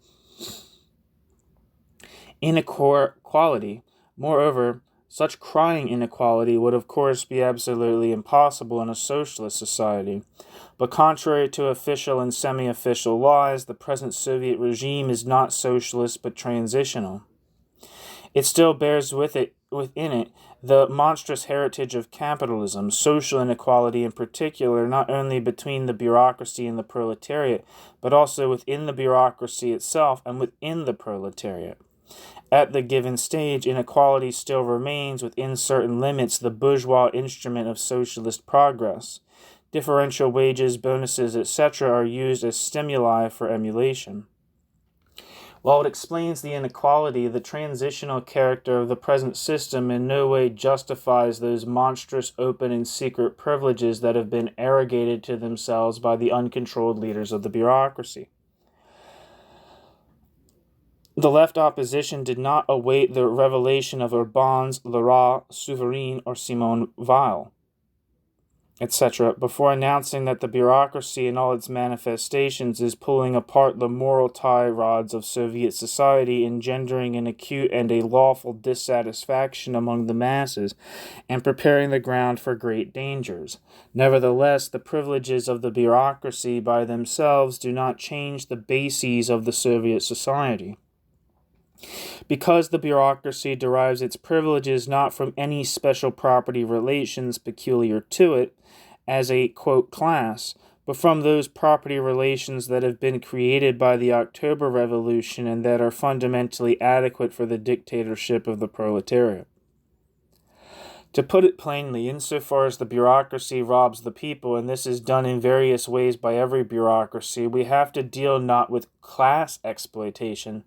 A: Inequality, moreover, such crying inequality would of course be absolutely impossible in a socialist society. But contrary to official and semi-official lies, the present Soviet regime is not socialist but transitional. It still bears within it the monstrous heritage of capitalism, social inequality in particular, not only between the bureaucracy and the proletariat, but also within the bureaucracy itself and within the proletariat. At the given stage, inequality still remains, within certain limits, the bourgeois instrument of socialist progress. Differential wages, bonuses, etc. are used as stimuli for emulation. While it explains the inequality, the transitional character of the present system in no way justifies those monstrous open and secret privileges that have been arrogated to themselves by the uncontrolled leaders of the bureaucracy. The left opposition did not await the revelation of Urban's, Lerat, Souvarine, or Simone Weil, etc., before announcing that the bureaucracy in all its manifestations is pulling apart the moral tie rods of Soviet society, engendering an acute and a lawful dissatisfaction among the masses, and preparing the ground for great dangers. Nevertheless, the privileges of the bureaucracy by themselves do not change the bases of the Soviet society. Because the bureaucracy derives its privileges not from any special property relations peculiar to it, as a, quote, class, but from those property relations that have been created by the October Revolution and that are fundamentally adequate for the dictatorship of the proletariat. To put it plainly, insofar as the bureaucracy robs the people, and this is done in various ways by every bureaucracy, we have to deal not with class exploitation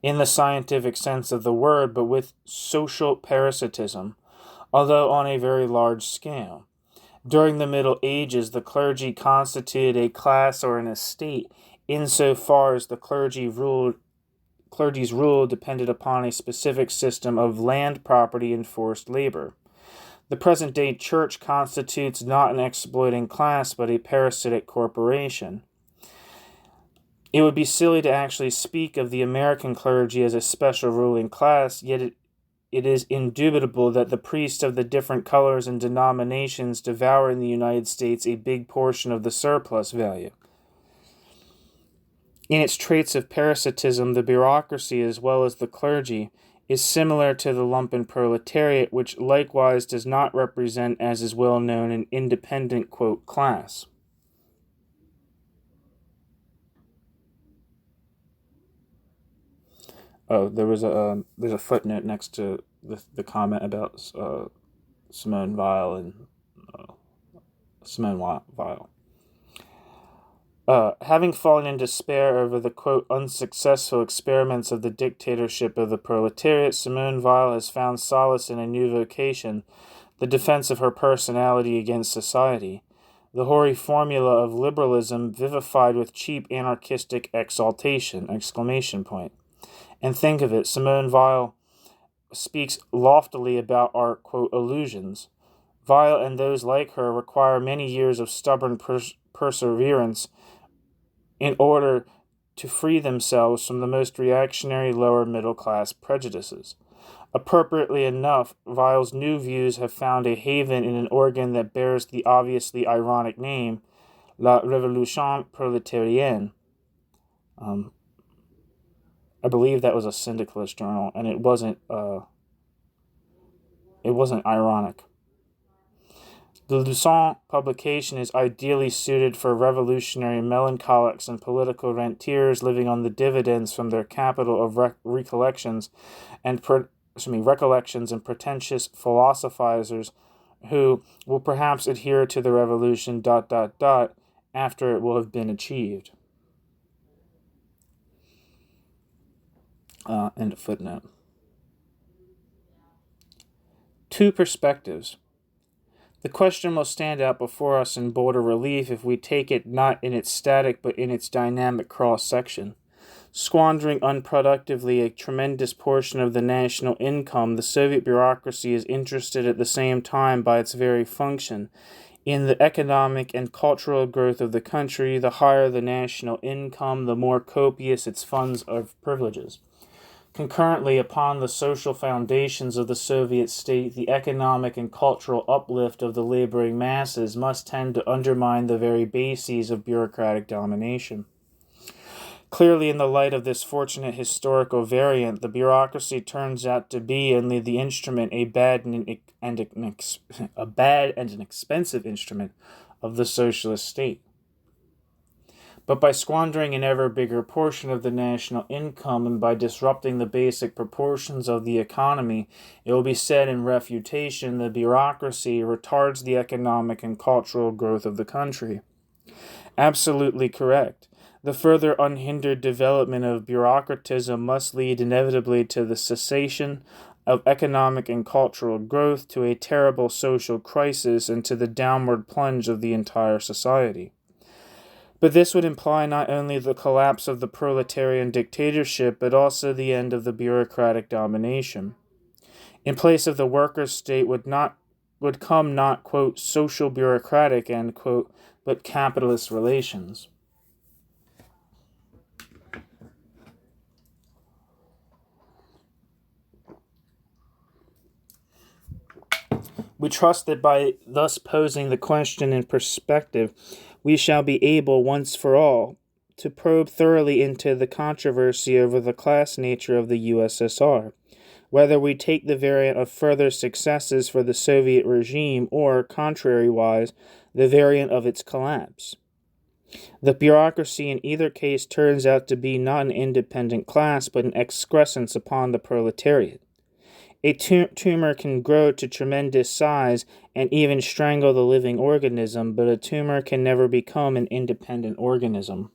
A: in the scientific sense of the word, but with social parasitism, although on a very large scale. During the Middle Ages, the clergy constituted a class or an estate, insofar as the clergy's rule depended upon a specific system of land property and forced labor. The present-day church constitutes not an exploiting class, but a parasitic corporation. It would be silly to actually speak of the American clergy as a special ruling class, yet it is indubitable that the priests of the different colors and denominations devour in the United States a big portion of the surplus value. In its traits of parasitism, the bureaucracy, as well as the clergy, is similar to the lumpen proletariat, which likewise does not represent, as is well known, an independent, quote, class. Oh, there's a footnote next to the comment about Simone Weil and Simone Weil. Having fallen in despair over the, quote, unsuccessful experiments of the dictatorship of the proletariat, Simone Weil has found solace in a new vocation, the defense of her personality against society, the hoary formula of liberalism vivified with cheap anarchistic exaltation, exclamation point. And think of it, Simone Weil speaks loftily about our, quote, illusions. Weil and those like her require many years of stubborn perseverance in order to free themselves from the most reactionary lower middle class prejudices. Appropriately enough, Weil's new views have found a haven in an organ that bears the obviously ironic name, La Révolution Prolétarienne. I believe that was a syndicalist journal, and it wasn't ironic. The Luçon publication is ideally suited for revolutionary melancholics and political rentiers living on the dividends from their capital of recollections and pretentious philosophizers who will perhaps adhere to the revolution ... after it will have been achieved. End of footnote. Two perspectives. The question will stand out before us in bolder relief if we take it not in its static but in its dynamic cross-section. Squandering unproductively a tremendous portion of the national income, the Soviet bureaucracy is interested at the same time by its very function in the economic and cultural growth of the country. The higher the national income, the more copious its funds of privileges. Concurrently, upon the social foundations of the Soviet state, the economic and cultural uplift of the laboring masses must tend to undermine the very bases of bureaucratic domination. Clearly, in the light of this fortunate historical variant, the bureaucracy turns out to be only the instrument, a bad and an expensive instrument of the socialist state. But by squandering an ever bigger portion of the national income and by disrupting the basic proportions of the economy, it will be said in refutation the bureaucracy retards the economic and cultural growth of the country. Absolutely correct. The further unhindered development of bureaucratism must lead inevitably to the cessation of economic and cultural growth, to a terrible social crisis, and to the downward plunge of the entire society. But this would imply not only the collapse of the proletarian dictatorship, but also the end of the bureaucratic domination. In place of the workers' state would come not, quote, social bureaucratic, end quote, but capitalist relations. We trust that by thus posing the question in perspective, we shall be able, once for all, to probe thoroughly into the controversy over the class nature of the USSR, whether we take the variant of further successes for the Soviet regime or, contrariwise, the variant of its collapse. The bureaucracy in either case turns out to be not an independent class, but an excrescence upon the proletariat. A tumor can grow to tremendous size and even strangle the living organism, but a tumor can never become an independent organism.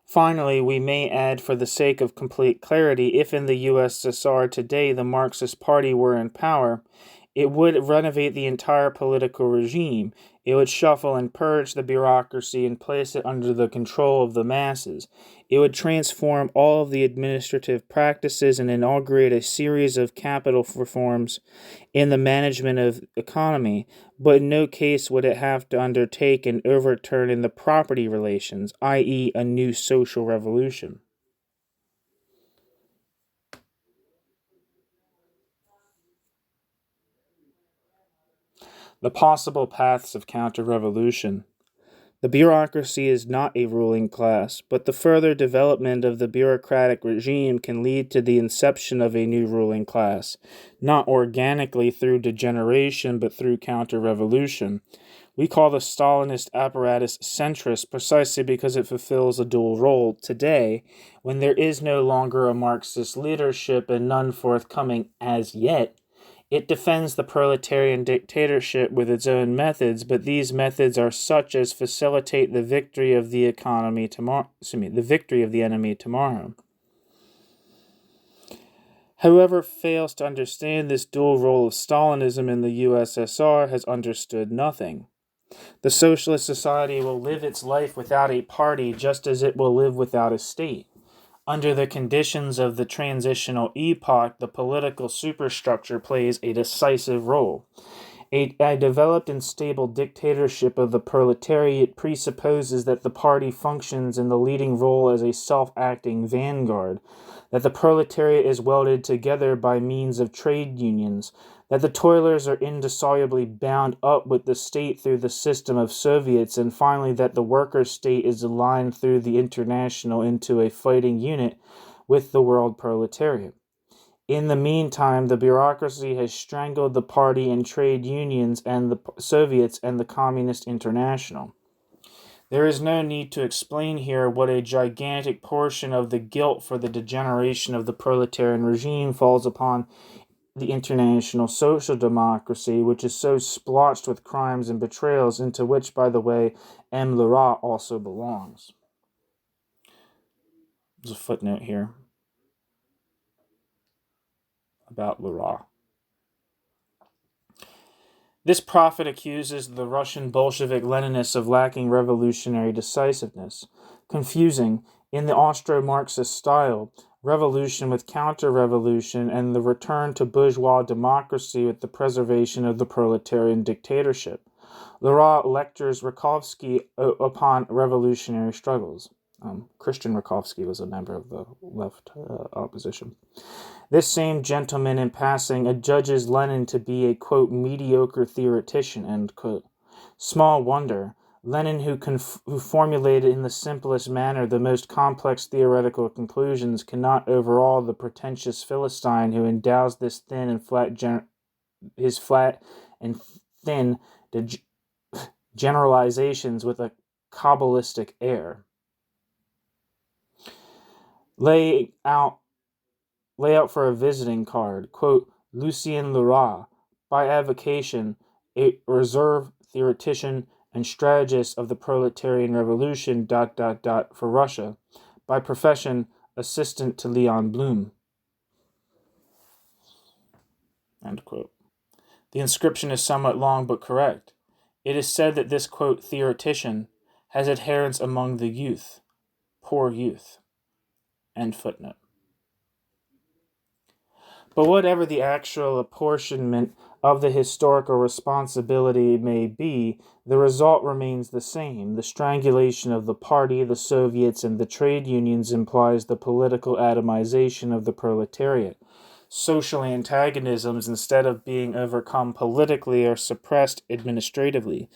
A: Finally, we may add, for the sake of complete clarity, if in the USSR today the Marxist Party were in power, it would renovate the entire political regime. It would shuffle and purge the bureaucracy and place it under the control of the masses. It would transform all of the administrative practices and inaugurate a series of capital reforms in the management of economy, but in no case would it have to undertake an overturn in the property relations, i.e., a new social revolution. The possible paths of counter-revolution. The bureaucracy is not a ruling class, but the further development of the bureaucratic regime can lead to the inception of a new ruling class, not organically through degeneration, but through counter-revolution. We call the Stalinist apparatus centrist precisely because it fulfills a dual role. Today, when there is no longer a Marxist leadership and none forthcoming as yet, it defends the proletarian dictatorship with its own methods, but these methods are such as facilitate the victory of the enemy tomorrow. Whoever fails to understand this dual role of Stalinism in the USSR has understood nothing. The socialist society will live its life without a party just as it will live without a state. Under the conditions of the transitional epoch, the political superstructure plays a decisive role. A developed and stable dictatorship of the proletariat presupposes that the party functions in the leading role as a self-acting vanguard, that the proletariat is welded together by means of trade unions, that the toilers are indissolubly bound up with the state through the system of Soviets, and finally that the workers' state is aligned through the international into a fighting unit with the world proletariat. In the meantime, the bureaucracy has strangled the party and trade unions and the Soviets and the Communist International. There is no need to explain here what a gigantic portion of the guilt for the degeneration of the proletarian regime falls upon the international social democracy, which is so splotched with crimes and betrayals, into which, by the way, M. Lerat also belongs. There's a footnote here about Lerat. This prophet accuses the Russian Bolshevik Leninists of lacking revolutionary decisiveness, confusing, in the Austro-Marxist style, revolution with counter-revolution and the return to bourgeois democracy with the preservation of the proletarian dictatorship. Lerat lectures Rakovsky upon revolutionary struggles. Christian Rakovsky was a member of the left opposition. This same gentleman, in passing, adjudges Lenin to be a, quote, mediocre theoretician, end quote. Small wonder. Lenin, who formulated in the simplest manner the most complex theoretical conclusions, cannot overawe the pretentious Philistine who endows this thin and flat and thin generalizations with a Kabbalistic air. Lay out for a visiting card, quote, Lucien Lerat, by avocation, a reserve theoretician and strategist of the proletarian revolution, for Russia, by profession, assistant to Leon Blum. End quote. The inscription is somewhat long but correct. It is said that this, quote, theoretician has adherents among the youth, poor youth. End footnote. But whatever the actual apportionment of the historical responsibility may be, the result remains the same. The strangulation of the party, the Soviets, and the trade unions implies the political atomization of the proletariat. Social antagonisms, instead of being overcome politically, are suppressed administratively.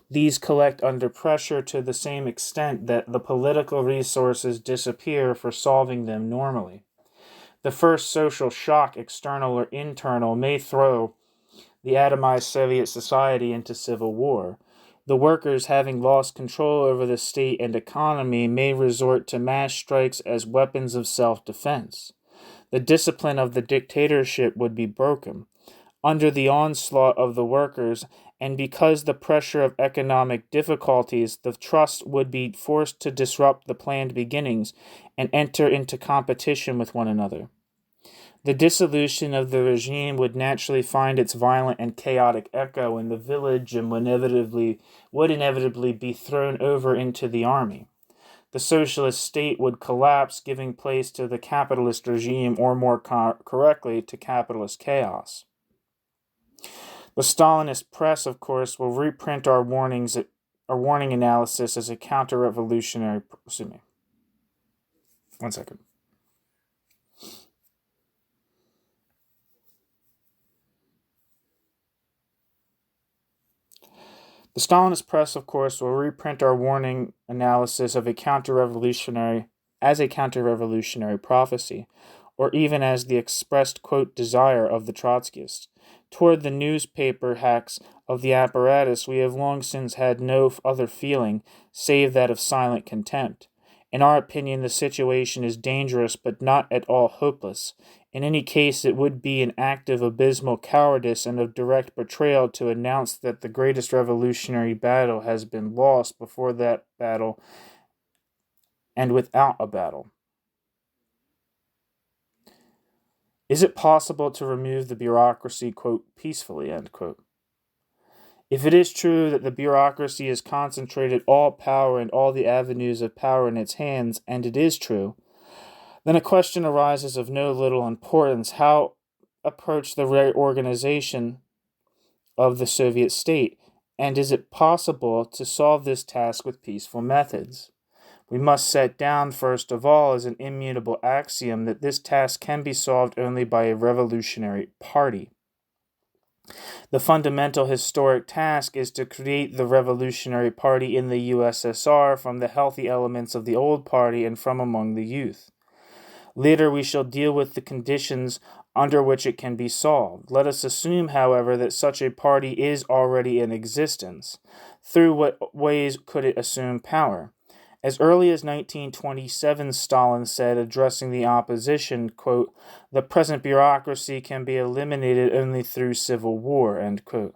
A: These collect under pressure to the same extent that the political resources disappear for solving them normally. The first social shock, external or internal, may throw the atomized Soviet society into civil war. The workers, having lost control over the state and economy, may resort to mass strikes as weapons of self-defense. The discipline of the dictatorship would be broken. Under the onslaught of the workers, and because the pressure of economic difficulties, the trust would be forced to disrupt the planned beginnings and enter into competition with one another. The dissolution of the regime would naturally find its violent and chaotic echo in the village and would inevitably be thrown over into the army. The socialist state would collapse, giving place to the capitalist regime, or more correctly, to capitalist chaos. The Stalinist press, of course, will reprint our warning analysis as a counter-revolutionary. One second. The Stalinist press, of course, will reprint our warning analysis of a counter-revolutionary prophecy, or even as the expressed, quote, desire of the Trotskyists. Toward the newspaper hacks of the apparatus, we have long since had no other feeling save that of silent contempt. In our opinion, the situation is dangerous but not at all hopeless. In any case, it would be an act of abysmal cowardice and of direct betrayal to announce that the greatest revolutionary battle has been lost before that battle and without a battle. Is it possible to remove the bureaucracy, quote, peacefully, end quote? If it is true that the bureaucracy has concentrated all power and all the avenues of power in its hands, and it is true, then a question arises of no little importance: how approach the reorganization of the Soviet state, and is it possible to solve this task with peaceful methods? We must set down, first of all, as an immutable axiom that this task can be solved only by a revolutionary party. The fundamental historic task is to create the revolutionary party in the USSR from the healthy elements of the old party and from among the youth. Later we shall deal with the conditions under which it can be solved. Let us assume, however, that such a party is already in existence. Through what ways could it assume power? As early as 1927, Stalin said, addressing the opposition, quote, "The present bureaucracy can be eliminated only through civil war," end quote.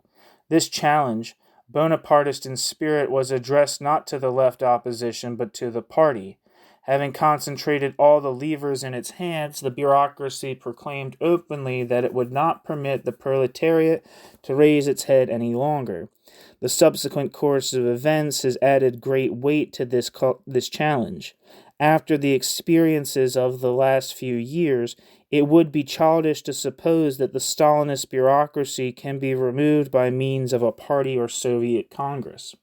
A: This challenge, Bonapartist in spirit, was addressed not to the left opposition, but to the party. Having concentrated all the levers in its hands, the bureaucracy proclaimed openly that it would not permit the proletariat to raise its head any longer. The subsequent course of events has added great weight to this challenge. After the experiences of the last few years, it would be childish to suppose that the Stalinist bureaucracy can be removed by means of a party or Soviet Congress.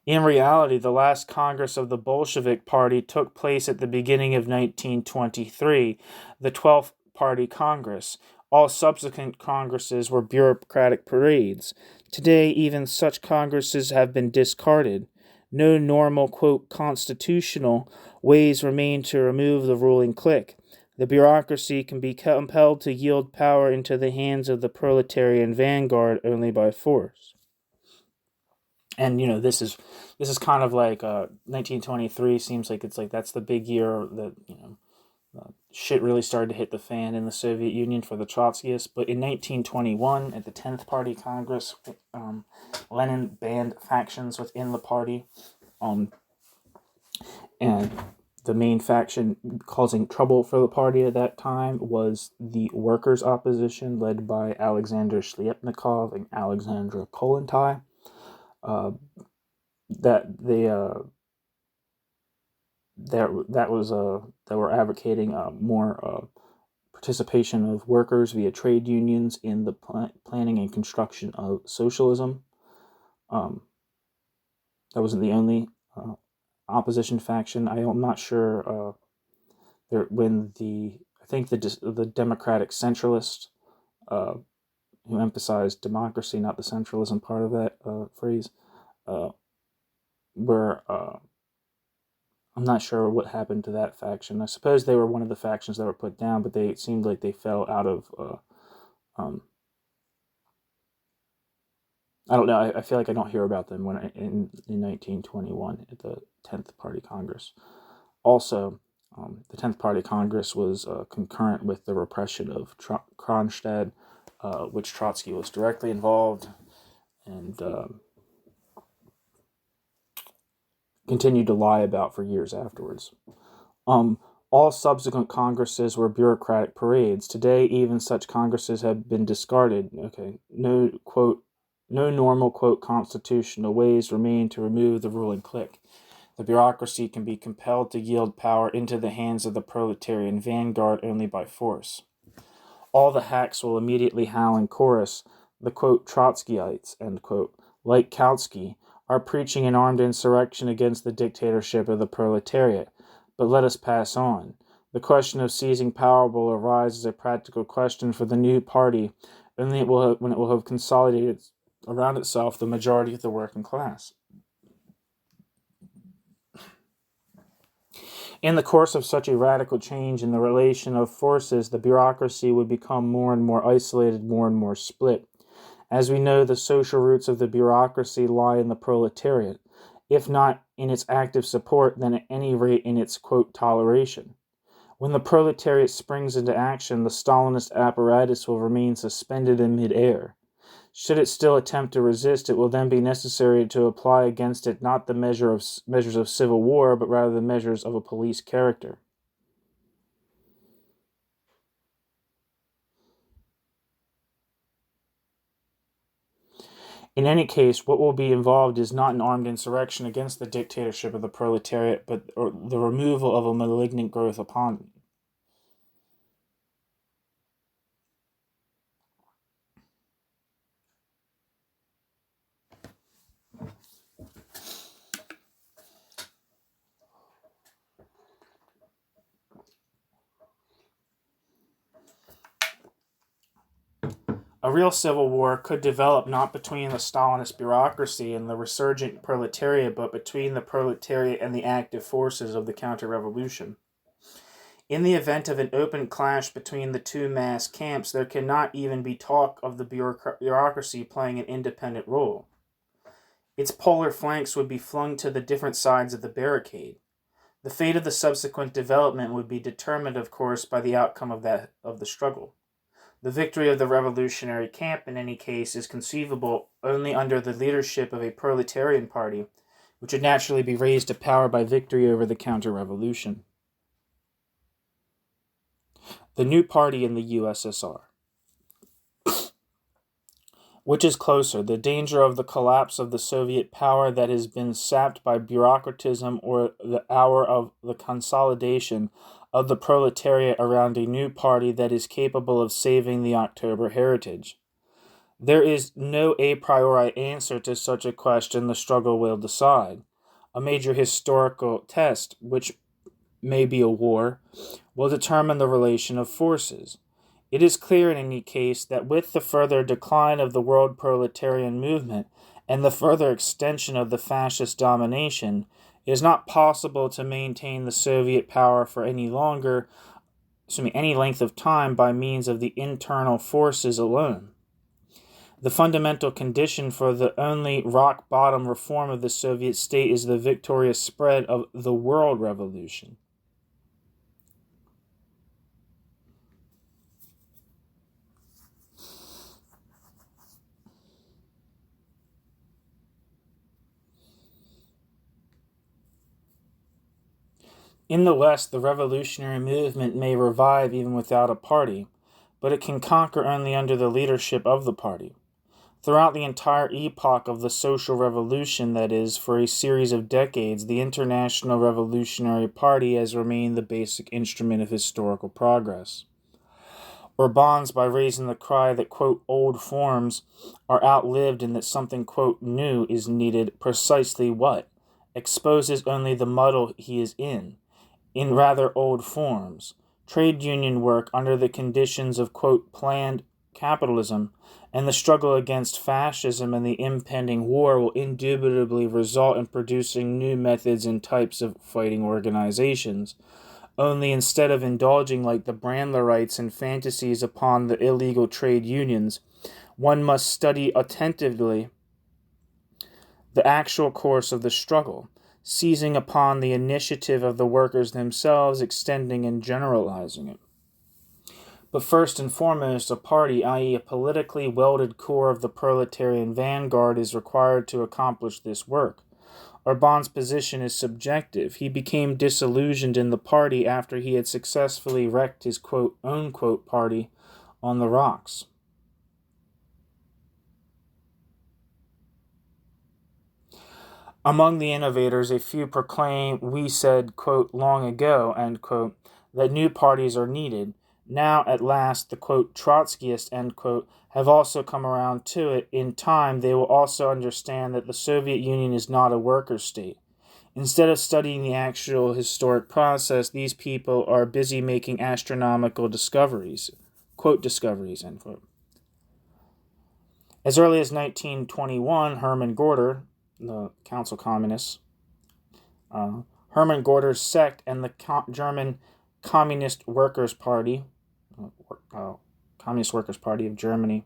A: In reality, the last Congress of the Bolshevik Party took place at the beginning of 1923, the 12th Party Congress. All subsequent congresses were bureaucratic parades. Today, even such congresses have been discarded. No normal, quote, constitutional ways remain to remove the ruling clique. The bureaucracy can be compelled to yield power into the hands of the proletarian vanguard only by force. And, this is kind of like 1923 seems like it's like that's the big year that, shit really started to hit the fan in the Soviet Union for the Trotskyists. But in 1921, at the 10th Party Congress, Lenin banned factions within the party. And the main faction causing trouble for the party at that time was the workers' opposition, led by Alexander Shliapnikov and Alexandra Kollontai. That were advocating more participation of workers via trade unions in the planning and construction of socialism. That wasn't the only opposition faction. I'm not sure I think the Democratic Centralists, who emphasized democracy, not the centralism part of that phrase, were I'm not sure what happened to that faction. I suppose they were one of the factions that were put down, but it seemed like they fell out of I don't know. I feel like I don't hear about them in 1921 at the 10th Party Congress. Also, the 10th Party Congress was concurrent with the repression of Kronstadt, which Trotsky was directly involved and continued to lie about for years afterwards. All subsequent congresses were bureaucratic parades. Today, even such congresses have been discarded. Okay, no normal, quote, constitutional ways remain to remove the ruling clique. The bureaucracy can be compelled to yield power into the hands of the proletarian vanguard only by force. All the hacks will immediately howl in chorus. The, quote, Trotskyites, end quote, like Kautsky, are preaching an armed insurrection against the dictatorship of the proletariat. But let us pass on. The question of seizing power will arise as a practical question for the new party only when it will have consolidated around itself the majority of the working class. In the course of such a radical change in the relation of forces, the bureaucracy would become more and more isolated, more and more split. As we know, the social roots of the bureaucracy lie in the proletariat, if not in its active support, then at any rate in its, quote, toleration. When the proletariat springs into action, the Stalinist apparatus will remain suspended in mid-air. Should it still attempt to resist, it will then be necessary to apply against it not the measures of civil war, but rather the measures of a police character. In any case, what will be involved is not an armed insurrection against the dictatorship of the proletariat, but the removal of a malignant growth upon it. A real civil war could develop not between the Stalinist bureaucracy and the resurgent proletariat, but between the proletariat and the active forces of the counter-revolution. In the event of an open clash between the two mass camps, there cannot even be talk of the bureaucracy playing an independent role. Its polar flanks would be flung to the different sides of the barricade. The fate of the subsequent development would be determined, of course, by the outcome of the struggle. The victory of the revolutionary camp, in any case, is conceivable only under the leadership of a proletarian party, which would naturally be raised to power by victory over the counter-revolution. The new party in the USSR. Which is closer, the danger of the collapse of the Soviet power that has been sapped by bureaucratism, or the hour of the consolidation of the proletariat around a new party that is capable of saving the October heritage? There is no a priori answer to such a question. The struggle will decide. A major historical test, which may be a war, will determine the relation of forces. It is clear in any case that with the further decline of the world proletarian movement and the further extension of the fascist domination, it is not possible to maintain the Soviet power for any length of time by means of the internal forces alone. The fundamental condition for the only rock-bottom reform of the Soviet state is the victorious spread of the world revolution. In the West, the revolutionary movement may revive even without a party, but it can conquer only under the leadership of the party. Throughout the entire epoch of the social revolution, that is, for a series of decades, the International Revolutionary Party has remained the basic instrument of historical progress. Orbán's, by raising the cry that, quote, old forms are outlived and that something, quote, new is needed, precisely what? Exposes only the muddle he is in rather old forms. Trade union work under the conditions of, quote, planned capitalism, and the struggle against fascism and the impending war will indubitably result in producing new methods and types of fighting organizations. Only instead of indulging like the Brandlerites in fantasies upon the illegal trade unions, one must study attentively the actual course of the struggle, seizing upon the initiative of the workers themselves, extending and generalizing it. But first and foremost, a party, i.e. a politically welded core of the proletarian vanguard, is required to accomplish this work. Orbán's position is subjective. He became disillusioned in the party after he had successfully wrecked his, quote, own, quote, party on the rocks. Among the innovators, a few proclaim, we said, quote, long ago, end quote, that new parties are needed. Now, at last, the, quote, Trotskyists, end quote, have also come around to it. In time, they will also understand that the Soviet Union is not a worker state. Instead of studying the actual historic process, these people are busy making astronomical discoveries, quote, discoveries, end quote. As early as 1921, Hermann Gorter, the Council Communists, Hermann Gorter's sect and the German Communist Workers' Party, Communist Workers' Party of Germany,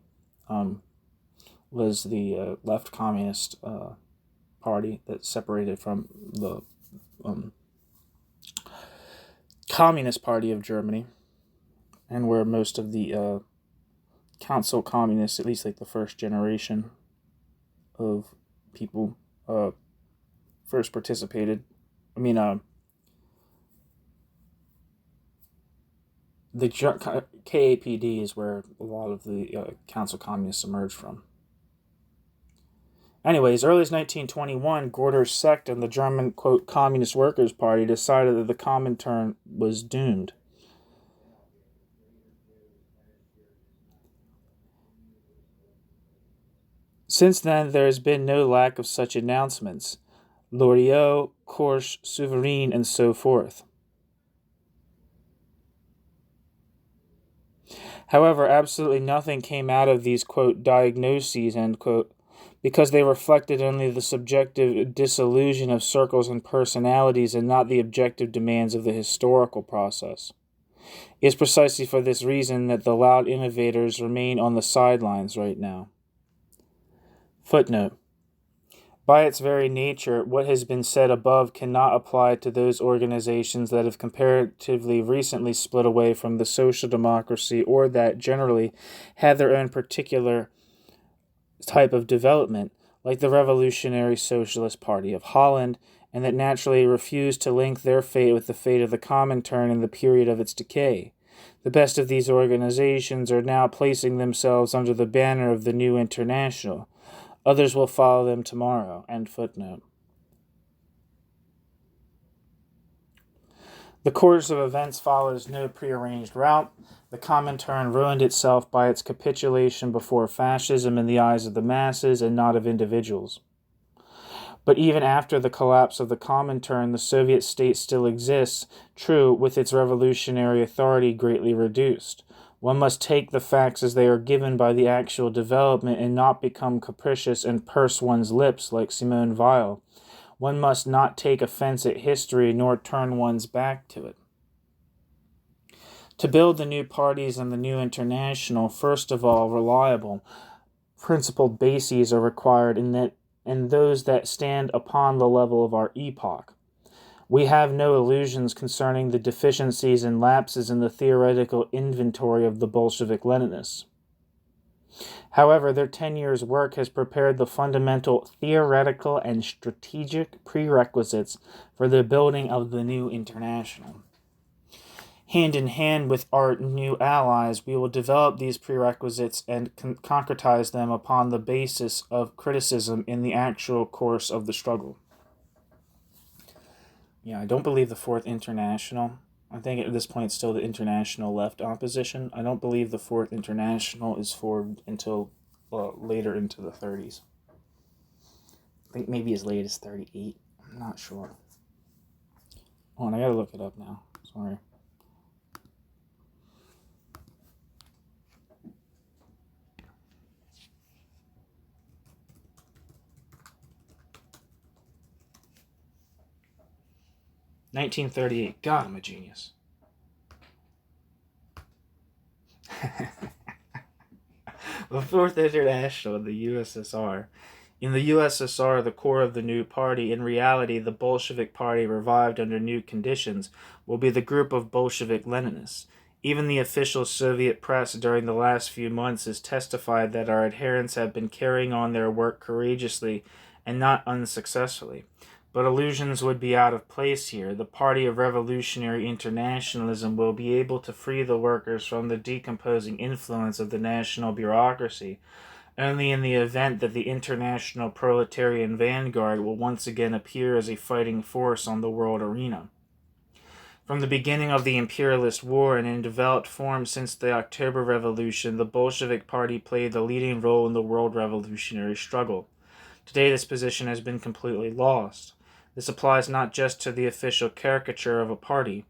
A: was the left communist party that separated from the Communist Party of Germany, and where most of the Council Communists, at least like the first generation of people, first participated. The KAPD is where a lot of the Council Communists emerged from. Anyway, as early as 1921, Gorter's sect and the German, quote, Communist Workers' Party decided that the Comintern was doomed. Since then, there has been no lack of such announcements. Loriot, Korsch, Souverine, and so forth. However, absolutely nothing came out of these, quote, diagnoses, end quote, because they reflected only the subjective disillusion of circles and personalities and not the objective demands of the historical process. It is precisely for this reason that the loud innovators remain on the sidelines right now. Footnote. By its very nature, what has been said above cannot apply to those organizations that have comparatively recently split away from the social democracy or that generally had their own particular type of development, like the Revolutionary Socialist Party of Holland, and that naturally refused to link their fate with the fate of the Comintern in the period of its decay. The best of these organizations are now placing themselves under the banner of the New International. Others will follow them tomorrow. End footnote. The course of events follows no prearranged route. The Comintern ruined itself by its capitulation before fascism in the eyes of the masses and not of individuals. But even after the collapse of the Comintern, the Soviet state still exists, true, with its revolutionary authority greatly reduced. One must take the facts as they are given by the actual development and not become capricious and purse one's lips like Simone Weil. One must not take offense at history nor turn one's back to it. To build the new parties and the new international, first of all, reliable, principled bases are required and those that stand upon the level of our epoch. We have no illusions concerning the deficiencies and lapses in the theoretical inventory of the Bolshevik-Leninists. However, their 10 years' work has prepared the fundamental theoretical and strategic prerequisites for the building of the new international. Hand in hand with our new allies, we will develop these prerequisites and concretize them upon the basis of criticism in the actual course of the struggle. Yeah, I don't believe the Fourth International. I think at this point it's still the International Left Opposition. I don't believe the Fourth International is formed until later into the 30s. I think maybe as late as 38. I'm not sure. Oh, and I gotta look it up now. Sorry. $1938. God, I'm a genius. The Fourth International in the USSR. In the USSR, the core of the new party, in reality the Bolshevik Party revived under new conditions, will be the group of Bolshevik-Leninists. Even the official Soviet press during the last few months has testified that our adherents have been carrying on their work courageously and not unsuccessfully. But illusions would be out of place here. The Party of Revolutionary Internationalism will be able to free the workers from the decomposing influence of the national bureaucracy only in the event that the international proletarian vanguard will once again appear as a fighting force on the world arena. From the beginning of the imperialist war and in developed form since the October Revolution, the Bolshevik Party played the leading role in the world revolutionary struggle. Today this position has been completely lost. This applies not just to the official caricature of a party,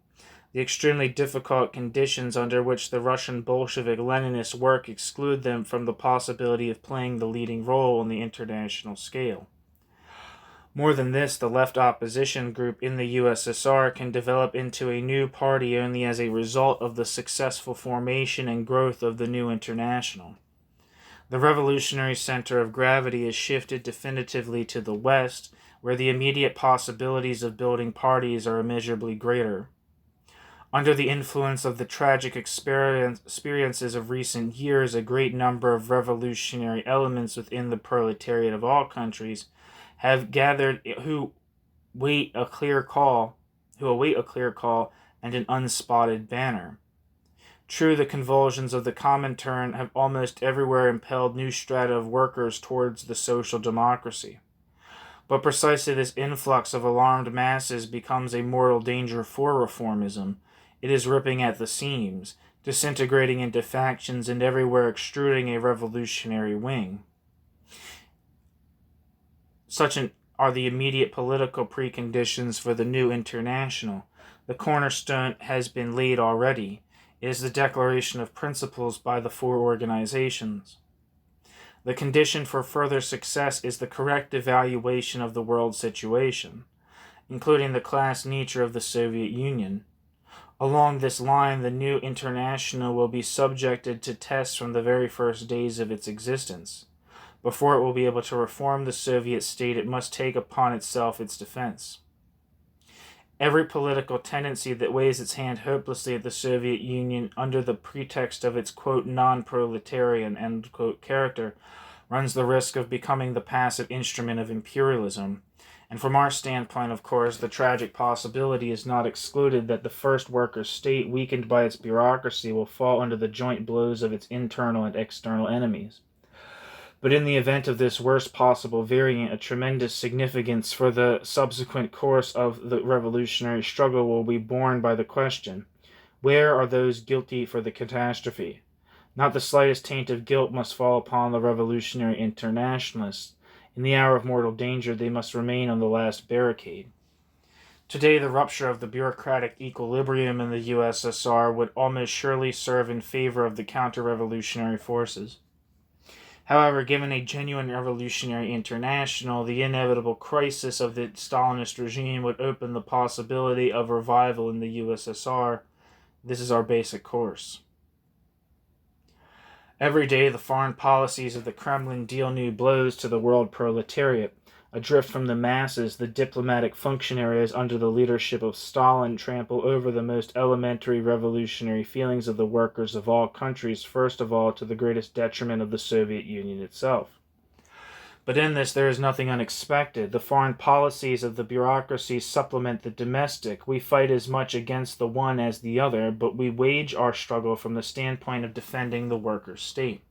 A: The extremely difficult conditions under which the Russian Bolshevik-Leninists work exclude them from the possibility of playing the leading role on the international scale. More than this, the left opposition group in the USSR can develop into a new party only as a result of the successful formation and growth of the new international. The revolutionary center of gravity is shifted definitively to the West, where the immediate possibilities of building parties are immeasurably greater. Under the influence of the tragic experiences of recent years, a great number of revolutionary elements within the proletariat of all countries have gathered who await a clear call and an unspotted banner. True, the convulsions of the Comintern have almost everywhere impelled new strata of workers towards the social democracy. But precisely this influx of alarmed masses becomes a mortal danger for reformism. It is ripping at the seams, disintegrating into factions, and everywhere extruding a revolutionary wing. Such are the immediate political preconditions for the new international. The cornerstone has been laid already. It is the declaration of principles by the four organizations. The condition for further success is the correct evaluation of the world situation, including the class nature of the Soviet Union. Along this line, the new international will be subjected to tests from the very first days of its existence. Before it will be able to reform the Soviet state, it must take upon itself its defense. Every political tendency that waves its hand hopelessly at the Soviet Union under the pretext of its, quote, non-proletarian, end quote, character runs the risk of becoming the passive instrument of imperialism. And from our standpoint, of course, the tragic possibility is not excluded that the first worker state, weakened by its bureaucracy, will fall under the joint blows of its internal and external enemies. But in the event of this worst possible variant, a tremendous significance for the subsequent course of the revolutionary struggle will be borne by the question, where are those guilty for the catastrophe? Not the slightest taint of guilt must fall upon the revolutionary internationalists. In the hour of mortal danger, they must remain on the last barricade. Today, the rupture of the bureaucratic equilibrium in the USSR would almost surely serve in favor of the counter-revolutionary forces. However, given a genuine revolutionary international, the inevitable crisis of the Stalinist regime would open the possibility of revival in the USSR. This is our basic course. Every day, the foreign policies of the Kremlin deal new blows to the world proletariat. Adrift from the masses, the diplomatic functionaries under the leadership of Stalin trample over the most elementary revolutionary feelings of the workers of all countries, first of all to the greatest detriment of the Soviet Union itself. But in this there is nothing unexpected. The foreign policies of the bureaucracy supplement the domestic. We fight as much against the one as the other, but we wage our struggle from the standpoint of defending the workers' state.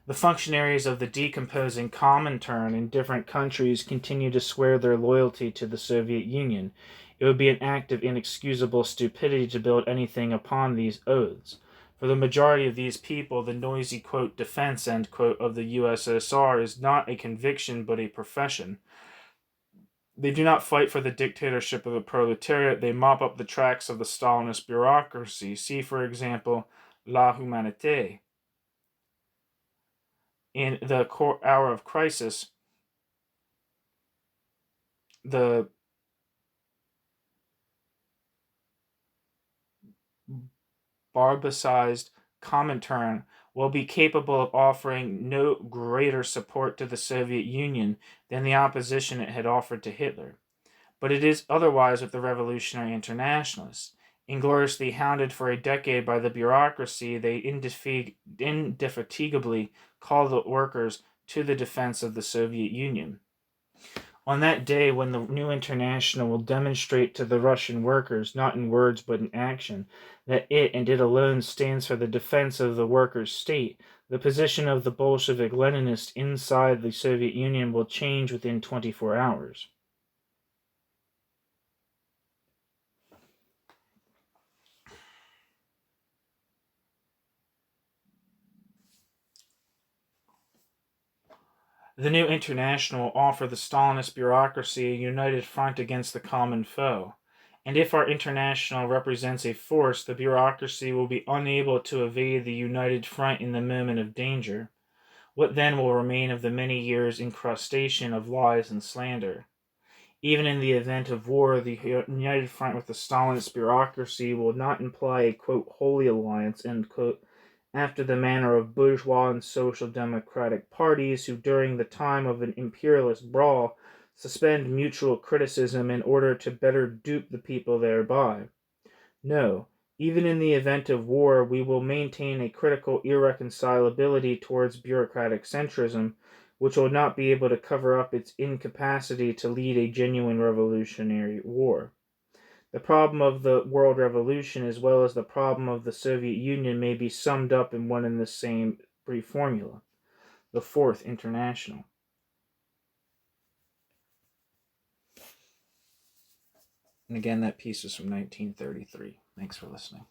A: The functionaries of the decomposing Comintern in different countries continue to swear their loyalty to the Soviet Union. It would be an act of inexcusable stupidity to build anything upon these oaths. For the majority of these people, the noisy, quote, defense, end quote, of the USSR is not a conviction but a profession. They do not fight for the dictatorship of the proletariat, they mop up the tracks of the Stalinist bureaucracy. See, for example, La Humanité. In the hour of crisis, the barbicized Comintern will be capable of offering no greater support to the Soviet Union than the opposition it had offered to Hitler. But it is otherwise with the revolutionary internationalists. Ingloriously hounded for a decade by the bureaucracy, they indefatigably call the workers to the defense of the Soviet Union. On that day when the new international will demonstrate to the Russian workers, not in words but in action, that it and it alone stands for the defense of the workers' state, the position of the Bolshevik-Leninists inside the Soviet Union will change within 24 hours. The new international will offer the Stalinist bureaucracy a united front against the common foe. And if our international represents a force, the bureaucracy will be unable to evade the united front in the moment of danger. What then will remain of the many years' incrustation of lies and slander? Even in the event of war, the united front with the Stalinist bureaucracy will not imply a, quote, holy alliance, end quote, after the manner of bourgeois and social democratic parties who, during the time of an imperialist brawl, suspend mutual criticism in order to better dupe the people thereby. No, even in the event of war, we will maintain a critical irreconcilability towards bureaucratic centrism, which will not be able to cover up its incapacity to lead a genuine revolutionary war. The problem of the world revolution, as well as the problem of the Soviet Union, may be summed up in one and the same brief formula: the Fourth International. And again, that piece is from 1933. Thanks for listening.